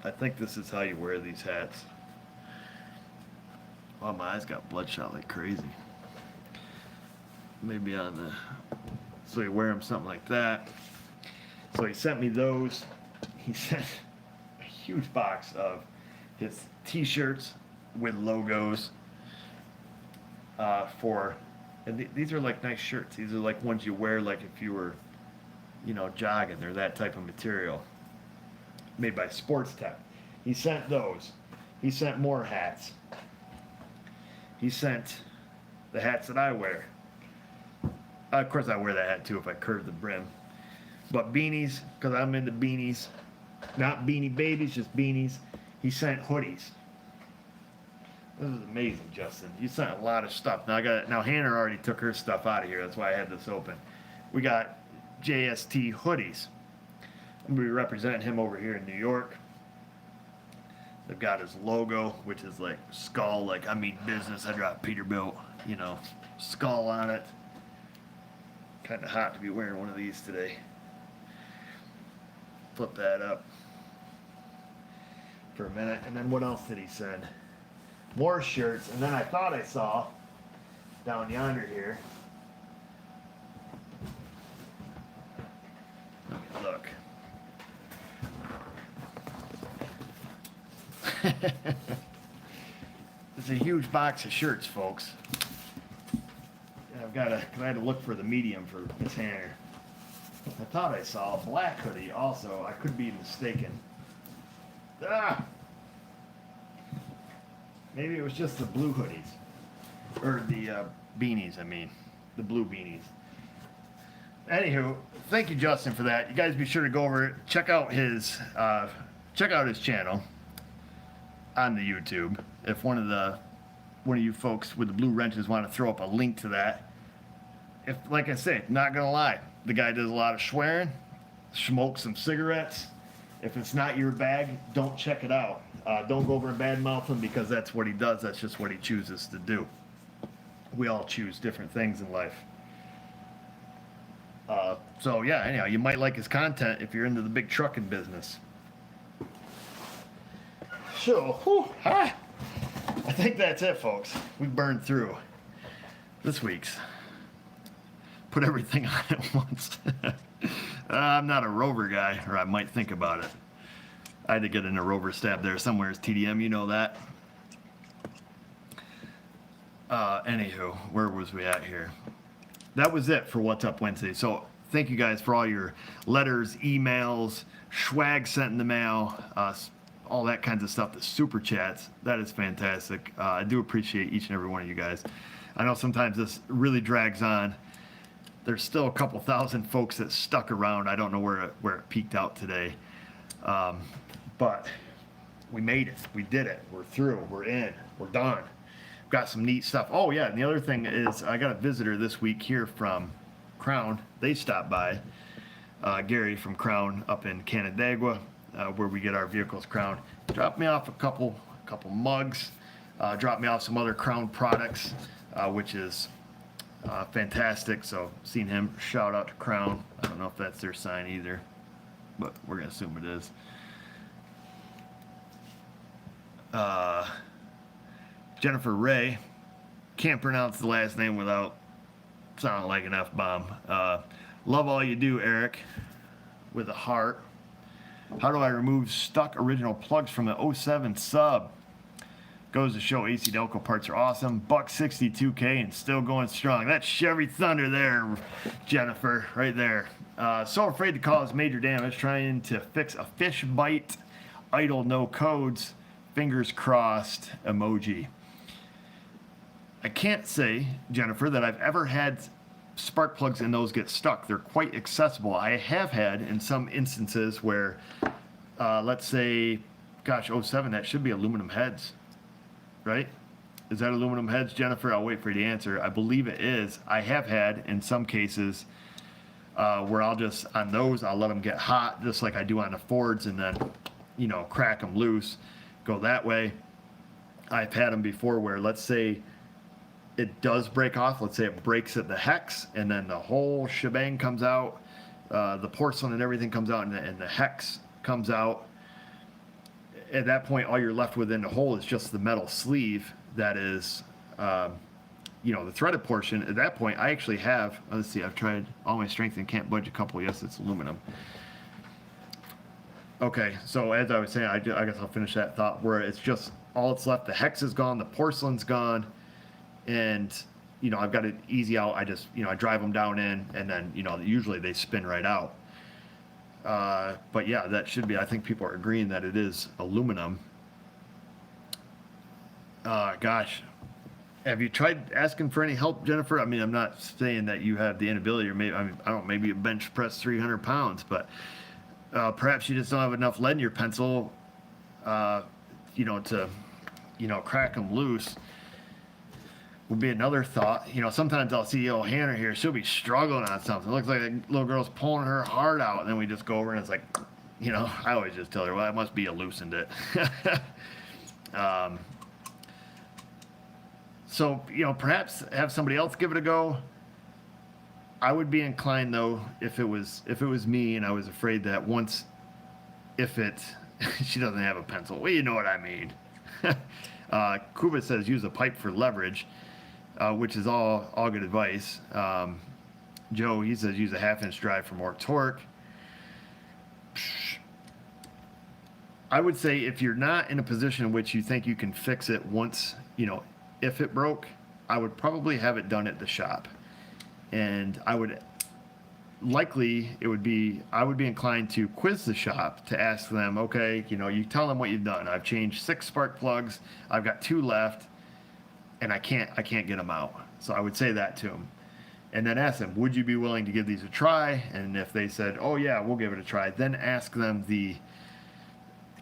I think this is how you wear these hats. Oh, my eyes got bloodshot like crazy. Maybe on the... So you wear them something like that. So he sent me those. He sent a huge box of his t-shirts with logos for... And these are like nice shirts. These are like ones you wear like if you were... you know, jogging. They're that type of material. Made by Sports Tech. He sent those. He sent more hats. He sent the hats that I wear. Of course I wear that hat too if I curve the brim. But beanies, because I'm into beanies. Not Beanie Babies, just beanies. He sent hoodies. This is amazing, Justin. You sent a lot of stuff. Now Hannah already took her stuff out of here. That's why I had this open. We got JST hoodies. I'm going to be representing him over here in New York. They've got his logo, which is like skull, like I mean business. I drive Peterbilt, you know, skull on it. Kind of hot to be wearing one of these today. Flip that up for a minute. And then what else did he send? More shirts. And then I thought I saw down yonder here. Let me look. It's a huge box of shirts, folks. And I had to look for the medium for Miss Hannah. I thought I saw a black hoodie also. I could be mistaken. Maybe it was just the blue hoodies. Or the beanies, I mean. The blue beanies. Anywho, thank you, Justin, for that. You guys be sure to go over, check out his channel on the YouTube. If one of you folks with the blue wrenches want to throw up a link to that. If, like I say, not gonna lie, the guy does a lot of swearing, smokes some cigarettes. If it's not your bag, don't check it out. Don't go over and badmouth him because that's what he does. That's just what he chooses to do. We all choose different things in life. So yeah, anyhow, you might like his content if you're into the big trucking business. So, I think that's it, folks. We burned through this week's. Put everything on at once. I'm not a Rover guy, or I might think about it. I had to get in a Rover stab there somewhere. It's TDM, you know that. Anywho, where was we at here? That was it for What's Up Wednesday. So thank you guys for all your letters, emails, swag sent in the mail, all that kinds of stuff, the super chats. That is fantastic. I do appreciate each and every one of you guys. I know sometimes this really drags on. There's still a couple thousand folks that stuck around. I don't know where it peaked out today. But we made it. We did it. We're through. We're in. We're done. Got some neat stuff. Oh, yeah, and the other thing is I got a visitor this week here from Crown. They stopped by. Gary from Crown up in Canandaigua, where we get our vehicles crowned. Dropped me off a couple mugs. Dropped me off some other Crown products, which is fantastic. So seen him. Shout out to Crown. I don't know if that's their sign either, but we're going to assume it is. Uh, Jennifer Ray. Can't pronounce the last name without sounding like an F-bomb. Love all you do, Eric, with a heart. How do I remove stuck original plugs from the 07 sub? Goes to show AC Delco parts are awesome. $162K and still going strong. That's Chevy Thunder there, Jennifer, right there. So afraid to cause major damage, trying to fix a fish bite, idle, no codes, fingers crossed emoji. I can't say, Jennifer, that I've ever had spark plugs in those get stuck. They're quite accessible. I have had in some instances where, let's say, gosh, 07, that should be aluminum heads, right? Is that aluminum heads, Jennifer? I'll wait for you to answer. I believe it is. I have had in some cases where I'll just, on those, I'll let them get hot, just like I do on the Fords, and then, you know, crack them loose, go that way. I've had them before where, let's say, it does break off. Let's say it breaks at the hex, and then the whole shebang comes out. The porcelain and everything comes out, and the hex comes out. At that point, all you're left with in the hole is just the metal sleeve that is, you know, the threaded portion. At that point, I actually have, let's see, I've tried all my strength and can't budge a couple. Yes, it's aluminum. Okay, so as I was saying, I guess I'll finish that thought where it's just, all that's left, the hex is gone, the porcelain's gone, and, you know, I've got it easy out. I just, you know, I drive them down in, and then, you know, usually they spin right out. But yeah, that should be, I think people are agreeing that it is aluminum. Gosh, have you tried asking for any help, Jennifer? I mean, I'm not saying that you have the inability, or maybe, I mean, I don't know, maybe you bench press 300 pounds, but perhaps you just don't have enough lead in your pencil, you know, to, you know, crack them loose. Would be another thought. You know, sometimes I'll see old Hannah here. She'll be struggling on something. It looks like a little girl's pulling her heart out, and then we just go over and it's like, you know, I always just tell her, well, it must be you loosened it. So, you know, perhaps have somebody else give it a go. I would be inclined, though, if it was me and I was afraid that once, if it, she doesn't have a pencil. Well, you know what I mean. Kuba says use a pipe for leverage. Which is all good advice. Joe, he says use a 1/2-inch drive for more torque. I would say if you're not in a position in which you think you can fix it once, you know, if it broke, I would probably have it done at the shop. And I would likely, I would be inclined to quiz the shop to ask them, okay, you know, you tell them what you've done. I've changed 6 spark plugs. I've got 2 left. And I can't get them out. So I would say that to them. And then ask them, would you be willing to give these a try? And if they said, oh yeah, we'll give it a try, then ask them the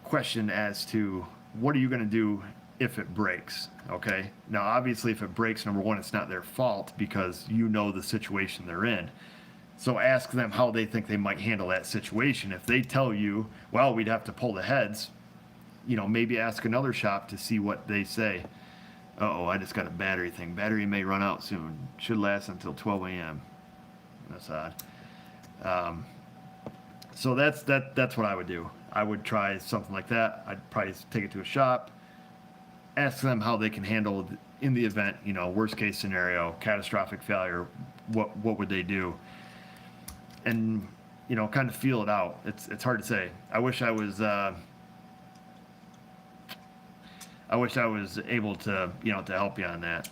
question as to what are you going to do if it breaks, okay? Now, obviously, if it breaks, number one, it's not their fault because you know the situation they're in. So ask them how they think they might handle that situation. If they tell you, well, we'd have to pull the heads, you know, maybe ask another shop to see what they say. Uh-oh, I just got a battery thing. Battery may run out soon. Should last until 12 a.m. That's odd. So that's what I would do. I would try something like that. I'd probably take it to a shop, ask them how they can handle in the event, you know, worst case scenario, catastrophic failure, what would they do? And, you know, kind of feel it out. It's hard to say. I wish I was able to, you know, to help you on that.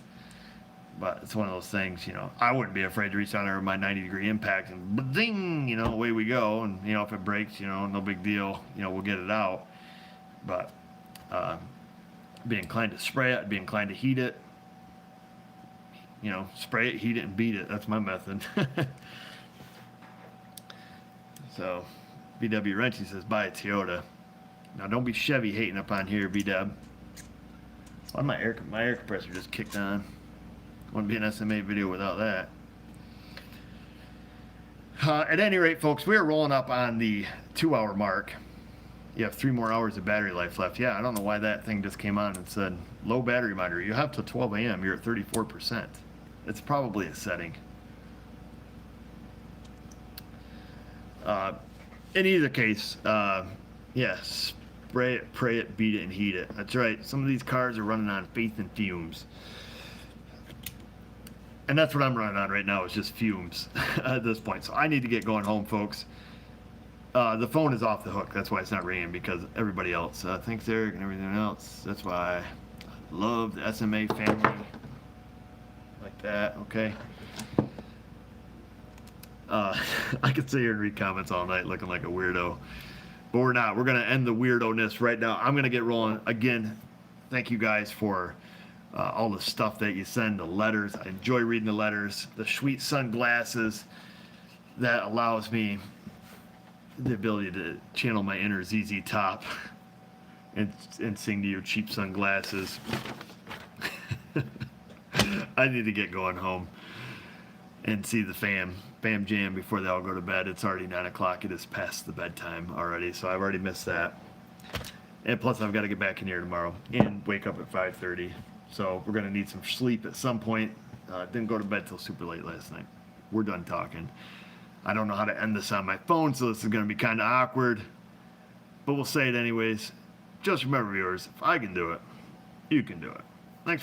But it's one of those things, you know, I wouldn't be afraid to reach down there with my 90-degree impact and ding, you know, away we go. And, you know, if it breaks, you know, no big deal, you know, we'll get it out. But be inclined to spray it, be inclined to heat it. You know, spray it, heat it, and beat it. That's my method. So, BW Renty says, buy a Toyota. Now, don't be Chevy hating up on here, BW. Why my air compressor just kicked on? Wouldn't be an SMA video without that. At any rate, folks, we are rolling up on the 2-hour mark. You have 3 more hours of battery life left. Yeah, I don't know why that thing just came on and said, low battery monitor. You have till 12 a.m. You're at 34%. It's probably a setting. In either case, yes, Spray it, pray it, beat it, and heat it. That's right. Some of these cars are running on faith and fumes. And that's what I'm running on right now, is just fumes at this point. So I need to get going home, folks. The phone is off the hook. That's why it's not ringing, because everybody else thinks Eric and everything else. That's why I love the SMA family. Like that, okay? I could sit here and read comments all night looking like a weirdo. But we're not. We're going to end the weirdo-ness right now. I'm going to get rolling. Again, thank you guys for all the stuff that you send, the letters. I enjoy reading the letters. The sweet sunglasses that allows me the ability to channel my inner ZZ Top and sing to your cheap sunglasses. I need to get going home and see the fam jam before they all go to bed. It's already 9 o'clock. It is past the bedtime already, so I've already missed that. And plus, I've got to get back in here tomorrow and wake up at 5:30. So we're going to need some sleep at some point. Didn't go to bed till super late last night. We're done talking. I don't know how to end this on my phone, so this is going to be kind of awkward. But we'll say it anyways. Just remember, viewers, if I can do it, you can do it. Thanks for